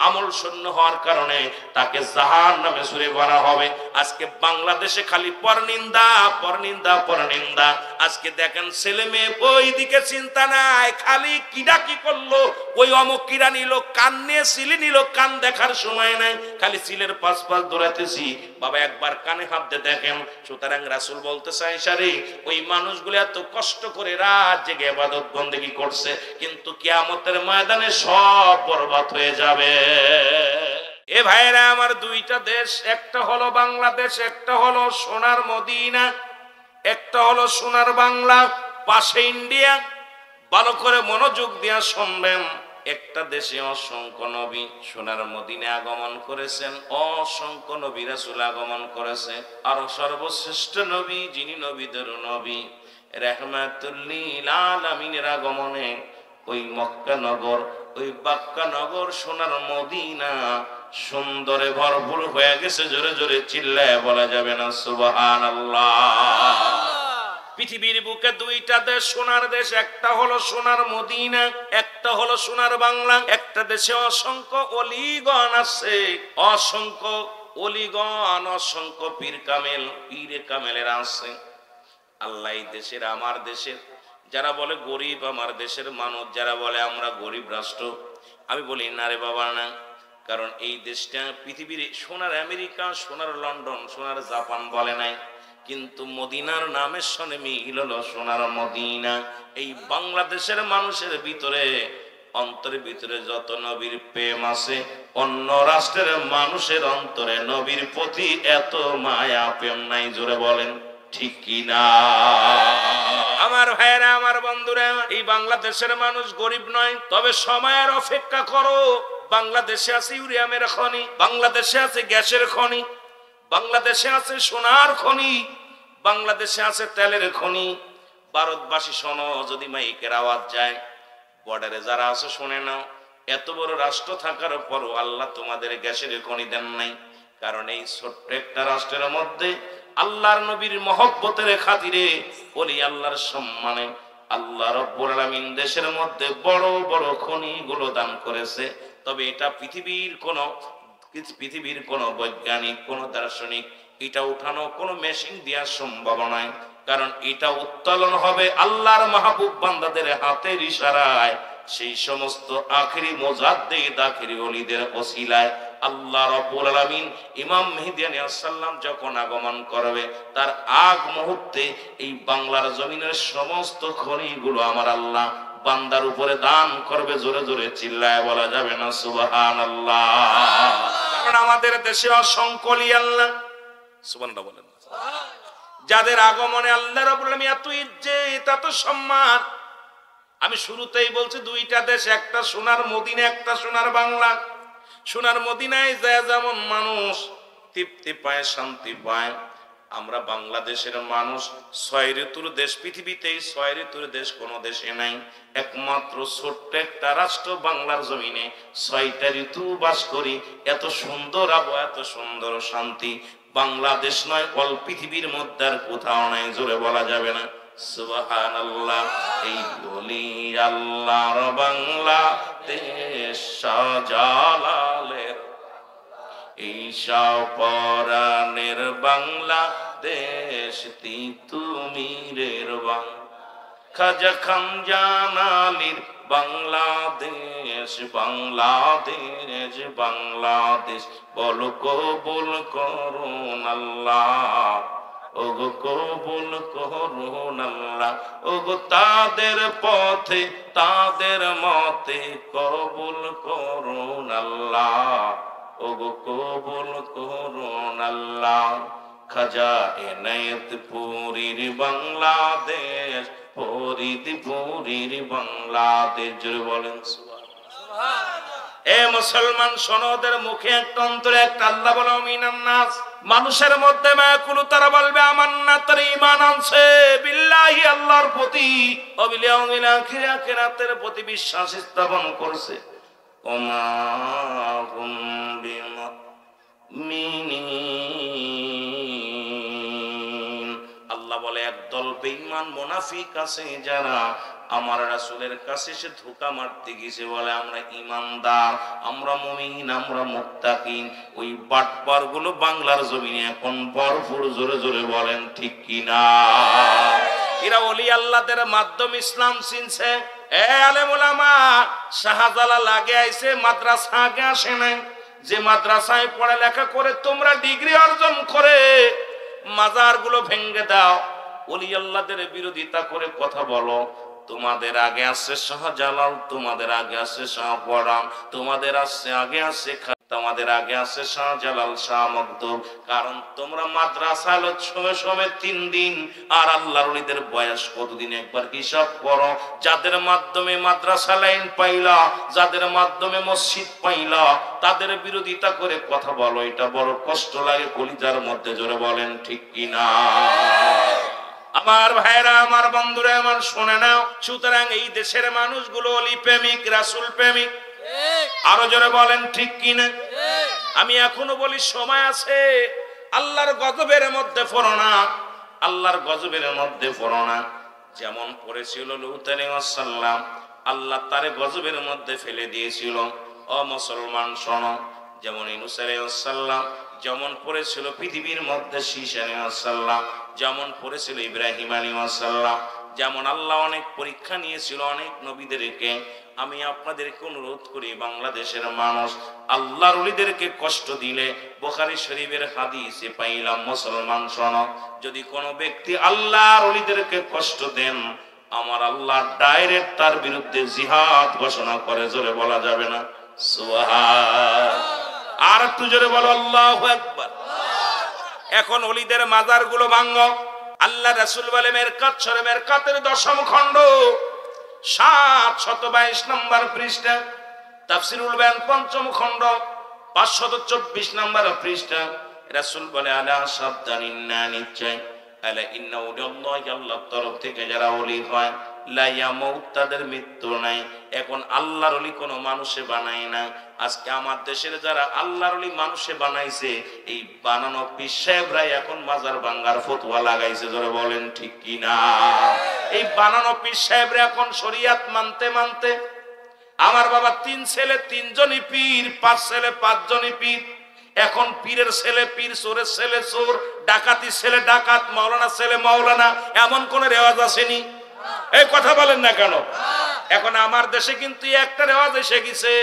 [SPEAKER 1] আমল শূন্য হওয়ার কারণে তাকে জাহান্নামে ছুঁড়ে মারা হবে। আজকে বাংলাদেশে খালি পরনিন্দা, পরনিন্দা, পরনিন্দা। আজকে দেখেন ছেলে মেয়ে ওই দিকে চিন্তা নাই, খালি কিডা কি করলো, ওই অমুক কিরা নিল, কান নিয়ে সিলি নিল, কান দেখার সময় নাই, খালি সিলের পাশ পাশ দৌড়াতেছি। বাবা একবার কানে হাত দিয়ে দেখেন। সুতরাং রাসূল বলতে চাই, সারি ওই মানুষগুলো এত কষ্ট করে রাত জেগে ইবাদত বন্দেগী করছে, কিন্তু কিয়ামতের ময়দানে সব বরবাদ হয়ে যাবে। এ ভাইরা আমার, দুইটা দেশ, একটা হলো বাংলাদেশ, একটা হলো সোনার মদিনা, একটা হলো সোনার বাংলা, পাশে ইন্ডিয়া। ভালো করে মনোযোগ দিয়া শুনবেন। একটা দেশে অসংখ্য নবী সোনার মদিনে আগমন করেছেন, অসংখ্য নবী রাসূল আগমন করেছে, আর সর্বশ্রেষ্ঠ নবী, যিনি নবীদের নবী, রাহমাতুল লিল আলামিনের আগমনে ওই মক্কা নগর, ওই বাক্কা নগর, সোনার মদিনা সুন্দরে ভরপুর হয়ে গেছে। জোরে জোরে চিল্লায় বলা যাবে না সুবহানাল্লাহ। পৃথিবীর বুকে দুইটা দেশ, সোনার দেশ, একটা হলো সোনার মদিনা, একটা হলো সোনার বাংলা। একটা দেশে অসংখ্য অলিগণ আছে, অসংখ্য অলিগণ, অসংখ্য পীর কামেল, পীরে কামেলের আছে। আল্লাহ এই দেশের, আমার দেশের যারা বলে গরিব, আমার দেশের মানুষ যারা বলে আমরা গরিব রাষ্ট্র, আমি বলি না রে বাবা, না। কারণ এই দেশটা পৃথিবীর সোনার আমেরিকা, সোনার লন্ডন, সোনার জাপান বলে নাই। কিন্তু মদিনার নামের সনে মিল হলো সোনার মদিনা। এই বাংলাদেশের মানুষের ভিতরে, অন্তরের ভিতরে যত নবীর প্রেম আছে, অন্য রাষ্ট্রের মানুষের অন্তরে নবীর প্রতি এত মায়া প্রেম নাই। জোরে বলেন ঠিক কি না? আমার ভাইয়েরা, আমার বন্ধুরা, এই বাংলাদেশের মানুষ গরিব নয়, তবে সময়ের অপেক্ষা করো। বাংলাদেশে আছে ইউরেনিয়ামের খনি, বাংলাদেশে আছে গ্যাসের খনি, বাংলাদেশে আছে সোনার খনি, বাংলাদেশে আছে তেলের খনি। ভারতবাসী শোনো, যদি মাইকের আওয়াজ যায়, বর্ডারে যারা আছে শুনে নাও, এত বড় রাষ্ট্র থাকার পরও আল্লাহ তোমাদের গ্যাসের খনি দেন নাই। কারণ এই ছোট্ট একটা রাষ্ট্রের মধ্যে আল্লাহর নবীর মহব্বতের খাতিরে, ওলি আল্লাহর সম্মানে আল্লাহ রব্বুল আলামিন দেশের মধ্যে বড় বড় খনিগুলো দান করেছে। তবে এটা পৃথিবীর কোন বৈজ্ঞানিক, কোন দার্শনিক এটা উঠানো কোন মেশিন দেওয়ার সম্ভব নয়। কারণ এটা উত্তোলন হবে আল্লাহর মাহবুব বান্দাদের হাতের ইশারায়, সেই সমস্ত আখিরি মুজাদ্দিদ, আখিরি ওলিদের ওসিলায়। আল্লাহ রাব্বুল আলামিন ইমাম মেহেদী আলাইহিস সালাম যখন আগমন করবে, তার আগ মুহূর্তে এই বাংলার জমিনের সমস্ত খনিগুলো আমার আল্লাহ বান্দার উপরে দান করবে। জোরে জোরে চিল্লায় বলা যাবে না সুবহানাল্লাহ? কারণ আমাদের দেশে অসংখ্য ওলি আল্লাহ, সুবহানাল্লাহ বলেন, যাদের আগমনে আল্লাহ রাব্বুল আলামিন এত ইজ্জত, এত সম্মান। আমি শুরুতেই বলছি, দুইটা দেশ, একটা সোনার মদিনা, একটা সোনার বাংলা। সোনার মদিনায় যায় যেমন মানুষ তৃপ্তি পায়, শান্তি পায়, আমরা বাংলাদেশের মানুষ 6 ঋতুর দেশ, পৃথিবীতে 6 ঋতুর দেশ কোনো দেশে নাই। একমাত্র ছোট্ট একটা রাষ্ট্র বাংলার জমিনে 6টা ঋতু বাস করি। এত সুন্দর আবহাওয়া, এত সুন্দর শান্তি বাংলাদেশ নয়, অল পৃথিবীর মধ্যে আর কোথাও নাই। জোরে বলা যাবে না সুবহানাল্লাহ? এই বলি আল্লাহর বাংলাদেশ শাহজালালের, ঈশা পরাণের বাংলাদেশ তিতুমিরের খাজা খান জানালির বাংলাদেশ, বাংলাদেশ, বাংলাদেশ বলো কবুল করুন আল্লাহ, ওগো কবুল করুন আল্লাহ, ওগো তাদের পথে তাদের মতে কবুল করুন আল্লাহ, ওগো কবুল করুন আল্লাহ। খাজা এনায়েতপুরীর বাংলাদেশ, ফরিদপুরীর বাংলাদেশ। জোরে বলেন সুবহানাল্লাহ। এ মুসলমান শোনো, ওদের মুখে একটা অন্তরে একটা, আল্লাহ বলো মিনান নাস, মানুষের মধ্যে মায়াকুলু, তারা বলবে আমান্না, তারা ঈমান আনছে বিল্লাহি, আল্লাহর প্রতি, ওয়া বিল ইয়াউমিল আখির, আখিরাতের প্রতি বিশ্বাস স্থাপন করছে। ওমা হুম বিমুমিনিন, আল্লাহ বলে একদল বেঈমান মুনাফিক আছে যারা আমার রাসূলের কাছে এসে ধোঁকা মারতে গেছে, বলে আমরা ঈমানদার, আমরা মুমিন, আমরা মুত্তাকিন। ওই বাটপার গুলো বাংলার জমিনে এখন ভরপুর। জোরে জোরে বলেন ঠিক কি না? এরা ওলি আল্লাহদের মাধ্যমে ইসলাম চিনছে। এ আলেম ওলামা, শাহজালাল আগে আইছে, মাদ্রাসা আগে আসে নাই। যে মাদ্রাসায় পড়ালেখা করে তোমরা ডিগ্রি অর্জন করে মাজার গুলো ভেঙে দাও, ওলি আল্লাহদের বিরোধিতা করে কথা বলো, তোমাদের আগে আসছে শাহজালাল, তোমাদের আগে আসছে শাহপরাণ, তোমাদের আগে আসছে তোমাদের আগে আসছে শাহজালাল, শাহ মখদুম। কারণ তোমরা মাদ্রাসা সময় 3 দিন, আর আল্লাহর ওলিদের বয়স কতদিন একবার হিসাব করো। যাদের মাধ্যমে মাদ্রাসা লাইন পাইলা, যাদের মাধ্যমে মসজিদ পাইলা, তাদের বিরোধিতা করে কথা বলো, এটা বড় কষ্ট লাগে কলিজার মধ্যে। জোরে বলেন ঠিক কিনা? আমার ভাইরা, আমার বন্ধুরা, আমার শুনে নাও। সুতরাং এই দেশের মানুষগুলো অলি প্রেমিক, রাসূল প্রেমিক। আরো জোরে বলেন ঠিক কিনা? আমি এখনো বলি সময় আছে। আল্লাহর গজবের মধ্যে পড়ো না, আল্লাহর গজবের মধ্যে পড়ো না। যেমন পড়েছিল লূত আলাইহিস সালাম, আল্লাহ তারে গজবের মধ্যে ফেলে দিয়েছিল। ও মুসলমান শোনো, যেমন ইউনূস আলাইহিস সালাম যেমন পড়েছিল পৃথিবীর মধ্যে, শীশ আলাইহিস সালাম যেমন পড়েছিল, ইব্রাহিম আলাইহিস সালাম যেমন আল্লাহ অনেক পরীক্ষা নিয়েছিল অনেক নবীদেরকে, আমি আপনাদেরকে অনুরোধ করি বাংলাদেশের মানুষ আল্লাহর ওলিদেরকে কষ্ট দিলে, বুখারী শরীফের হাদিসে পাইলাম মুসলমান শোনো, যদি কোনো ব্যক্তি আল্লাহর ওলিদেরকে কষ্ট দেন আমার আল্লাহ ডাইরেক্ট তার বিরুদ্ধে জিহাদ ঘোষণা করে। জোরে বলা যাবে না সুবহান? আর একটু জোরে বলো আল্লাহু আকবার। এখন ওলিদের মাজার গুলো ভাঙো। আল্লাহ রাসূল বলে মেরকাত সূরা মেরকাতের 10ম খণ্ড 722 নম্বর পৃষ্ঠা, তাফসীরুল বায়ান 5ম খণ্ড 524 নম্বর পৃষ্ঠা, রাসূল বলে আলা সাবধানিন না, নিশ্চয় আলা ইন্না উলিয়াল্লাহি, আল্লাহর তরফ থেকে যারা ওলি হয় লা ইয়ামুত, তাদের মৃত্যু নাই। এখন আল্লাহর ওলি কোনো মানুষে বানায় না। আজকে আমার দেশের যারা আল্লাহর ওলি মানুষে বানাইছে, এই বানানো পীর সাহেবরাই এখন মাজার ভাঙার ফতোয়া লাগাইছে। জোরে বলেন ঠিক কি না? এই বানানো পীর সাহেবরা এখন শরীয়ত মানতে মানতে, আমার বাবা 3 ছেলে 3 জনই পীর, 5 ছেলে 5 জনই পীর। এখন পীরের ছেলে পীর, চোরের ছেলে চোর, ডাকাতি ছেলে ডাকাত, মাওলানা ছেলে মাওলানা, এমন কোন রেওয়াজ আসেনি? এই কথা বলেন না কেন? এখন আমার দেশে কিন্তু একটা রেওয়াজ এসে গেছে,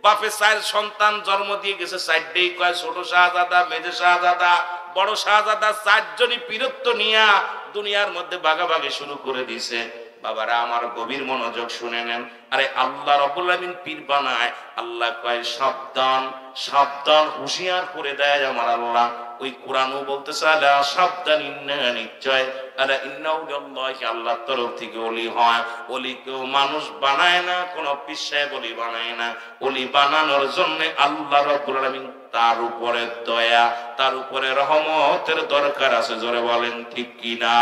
[SPEAKER 1] বাপে 4 সন্তান জন্ম দিয়ে গেছে, 4টেই কয় ছোট শাহজাদা, মেজে শাহজাদা, বড় শাহজাদা, 4 জনই পীরত্ব নিয়া দুনিয়ার মধ্যে ভাগাভাগি শুরু করে দিছে। বাবারা আমার গভীর মনোযোগ শুনে নেন। আরে আল্লাহ রাব্বুল আলামিন পীর বানায়, আল্লাহ কয় সাবধান সাবধান, হুঁশিয়ার করে দেয় আমার আল্লাহ। ওই কোরআনও বলতেছে আলা সাবধান, ইন্না, নিশ্চয়, আলা ইন্না উলিয়াল্লাহি, আল্লাহর তরফ থেকে ওলি হয়। ওলি কেউ মানুষ বানায় না, কোন পীর সাহেব ওলি বানায় না। ওলি বানানোর জন্য আল্লাহ রাব্বুল আলামিন তার উপরে দয়া, তার উপরে রহমতের দরকার আছে। জোরে বলেন ঠিক কি না?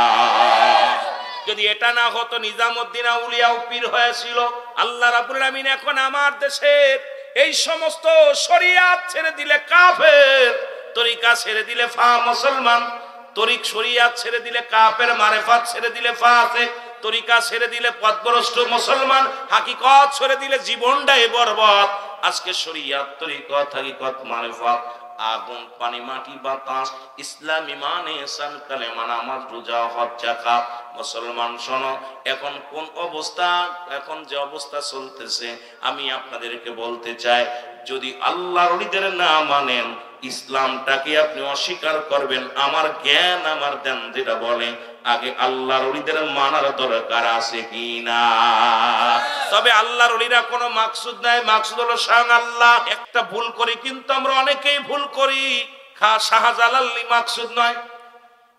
[SPEAKER 1] যদি এটা না হতো নিজামউদ্দিন আউলিয়া পীর হয়েছিল। আল্লাহ রাব্বুল আলামিন এখন আমার দেশের এই সমস্ত শরিয়াত ছেড়ে দিলে কাফের, তরিকা ছেড়ে দিলে মুসলমান, তরিক শরিয়াত ছেড়ে দিলে কাফের, মারেফাত ছেড়ে দিলে ফাসিক, তরিকা ছেড়ে দিলে পথভ্রষ্ট মুসলমান, হাকিকত ছেড়ে দিলে জীবনটাই বরবাদ। আজকে শরিয়াত, তরিকত, হাকিকত, মারেফাত, আগুন, পানি, মাটি, বাতাস, ইসলাম, ঈমান, ইহসান, কালেমা, নামাজ, রোজা, হজ, যাকাত। মুসলমান শোনো, এখন কোন অবস্থা, এখন যে অবস্থা চলতেছে আমি আপনাদেরকে বলতে চাই, যদি আল্লাহর ওলিদের না মানেন, ইসলামটাকে আপনি অস্বীকার করবেন। আমার জ্ঞান আমার ধ্যান যেটা বলে, আগে আল্লাহর ওলিদের মানার দরকার আছে কি না? তবে আল্লাহর ওলিরা কোনো মাকসুদ নাই, মাকসুদ হলো স্বয়ং আল্লাহ। একটা ভুল করি কিন্তু আমরা অনেকেই ভুল করি, শাহজালালি মাকসুদ নয়,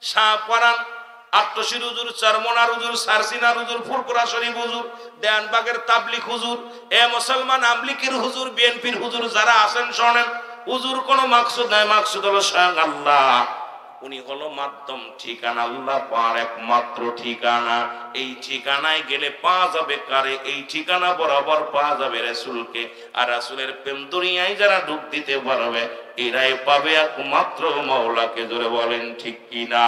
[SPEAKER 1] শাহপরান, আট্টশির হুজুর, চরমনার হুজুর, সারসিনার হুজুর, ফুরফুরা শরীফ হুজুর, দেয়ানবাগের তাবলিগ হুজুর, এ মুসলমান আমলিকের হুজুর, বিএনপির হুজুর যারা আছেন শোনেন, হুজুর কোনো মাকসুদ নাই, মাকসুদ হলো স্বয়ং আল্লাহ। উনি হলো মাধ্যম ঠিকানা, আল্লাহ পার একমাত্র ঠিকানা। এই ঠিকানায় গেলে পাওয়া যাবে কারে? এই ঠিকানা বরাবর পাওয়া যাবে রাসূলকে। আর রাসূলের প্রেম দুনিয়ায় যারা ডুব দিতে পারবে, এরাই পাবে একমাত্র মাওলাকে। জোরে বলেন ঠিক কি না?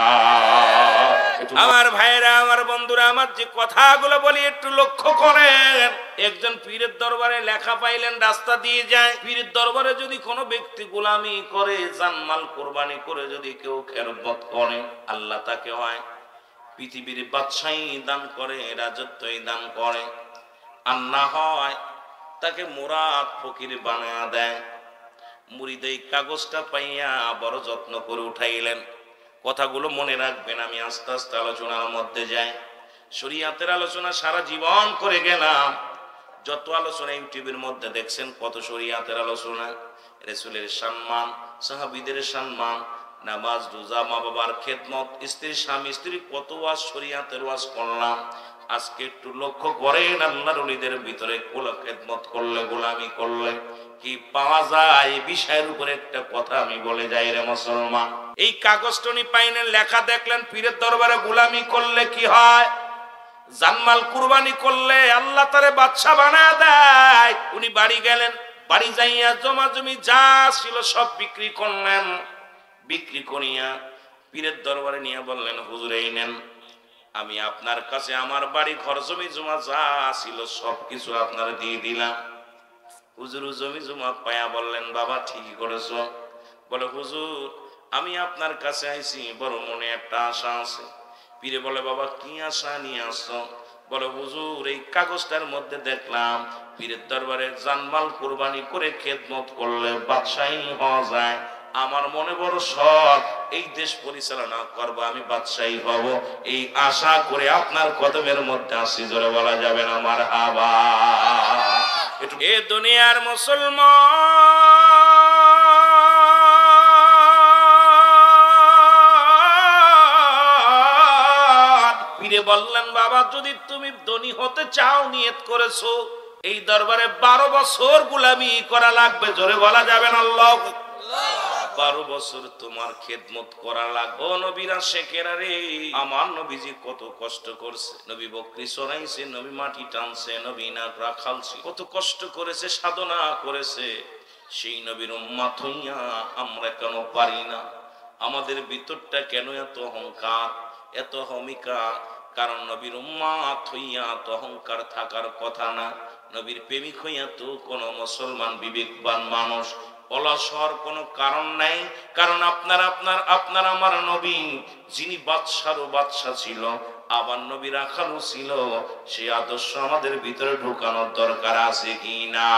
[SPEAKER 1] আমার ভাইরা, আমার বন্ধুরা, আমার যে কথাগুলো বলি একটু লক্ষ্য করেন। একজন পীরের দরবারে লেখা পাইলেন, রাস্তা দিয়ে যায়। পীরের দরবারে যদি কোনো ব্যক্তি গোলামি করে, জানমাল কোরবানি করে যদি কেউ খেদমত করে, আল্লাহ তাকে হয় পৃথিবীর বাদশাহী দান করে, রাজত্বই দান করে, আর না হয় তাকে মুরাদ ফকির বানায়া দেয়। মুরিদ এই কাগজটা পাইয়া বড় যত্ন করে উঠাইলেন। কথাগুলো মনে রাখবেন, আমি আস্তে আস্তে আলোচনার মধ্যে যাই। শরীয়তের আলোচনা সারা জীবন করে গেলাম। যত আলোচনা ইউটিউবের মধ্যে দেখছেন, কত শরীয়তের আলোচনা, রাসূলের সম্মান, সাহাবীদের সম্মান, নামাজ, রোজা, মা বাবার খেদমত, স্ত্রী স্বামী স্ত্রী, কত ওয়াজ শরীয়তের ওয়াজ করলাম। আজকে একটু লক্ষ্য করেন, আল্লাহর ওলিদের ভিতরে কোলা খেদমত করলে, গোলামি করলে কি পাওয়া যায়, এই বিষয়ের উপরে একটা কথা আমি বলে যাই রে মুসলমান। এই কাগজটনি পাইলেন, লেখা দেখলেন, পীরের দরবারে গোলামি করলে কি হয়, জানমাল কুরবানি করলে আল্লাহ তারে বাদশা বানায় দেয়। উনি বাড়ি গেলেন, বাড়ি যাইয়া জমা জমি যা ছিল সব বিক্রি করলেন। বিক্রি করিয়া পীরের দরবারে নিয়ে বললেন, হুজুর এই নেন, আমি আপনার কাছে আমার বাড়ি ঘর জমি জমা যা ছিল সবকিছু আপনার দিয়ে দিলাম। হুজুর জমি জমা পায়া বললেন, বাবা ঠিকই করেছো। বলে, হুজুর আমি আপনার কাছে আইছি, বড় মনে একটা আশা আছে। পীরে বলে বাবা কি আশা নিয়ে আসছো? বলে হুজুর এই কাগজটার মধ্যে দেখলাম পীরের দরবারে জানমাল কুরবানি করে খেদমত করলে বাদশাহী হওয়া যায়। আমার মনে বড় শখ, এই দেশ পরিচালনা করব, আমি বাদশাহী হব, এই আশা করে আপনার কদমের মধ্যে আসি। জোরে বলা যাবে না মারহাবা? এ দুনিয়ার মুসলমান পীরে বললেন বাবা যদি তুমি ধনী হতে চাও, নিয়ত করেছো এই দরবারে 12 বছর গোলামি করা লাগবে। জোরে বলা যাবে না আল্লাহ? 12 বছর তোমার খেদমত করা লাগবে। ও নবীরা শেখেরা রে, আমার নবীজি কত কষ্ট করছে। নবী বকরি চড়াইছে, নবী মাটি টানছে, নবী নাকড়া খালছে, কত কষ্ট করেছে, সাধনা করেছে। সেই নবীর উম্মত হইয়া আমরা কেন পারি না? আমাদের ভিতরটা কেন এত অহংকার, এত হমিকা? কারণ নবীর উম্মত হইয়া তো অহংকার থাকার কথা না। নবীর প্রেমিক হইয়া তো কোন মুসলমান বিবেকবান মানুষ অলস হওয়ার কোনো কারণ নাই। কারণ আপনার আমার নবী যিনি বাদশারও বাদশা ছিল, আবার নবী রাখালও ছিল, সেই আদর্শ আমাদের ভিতরে ঢোকানোর দরকার আছে কি না?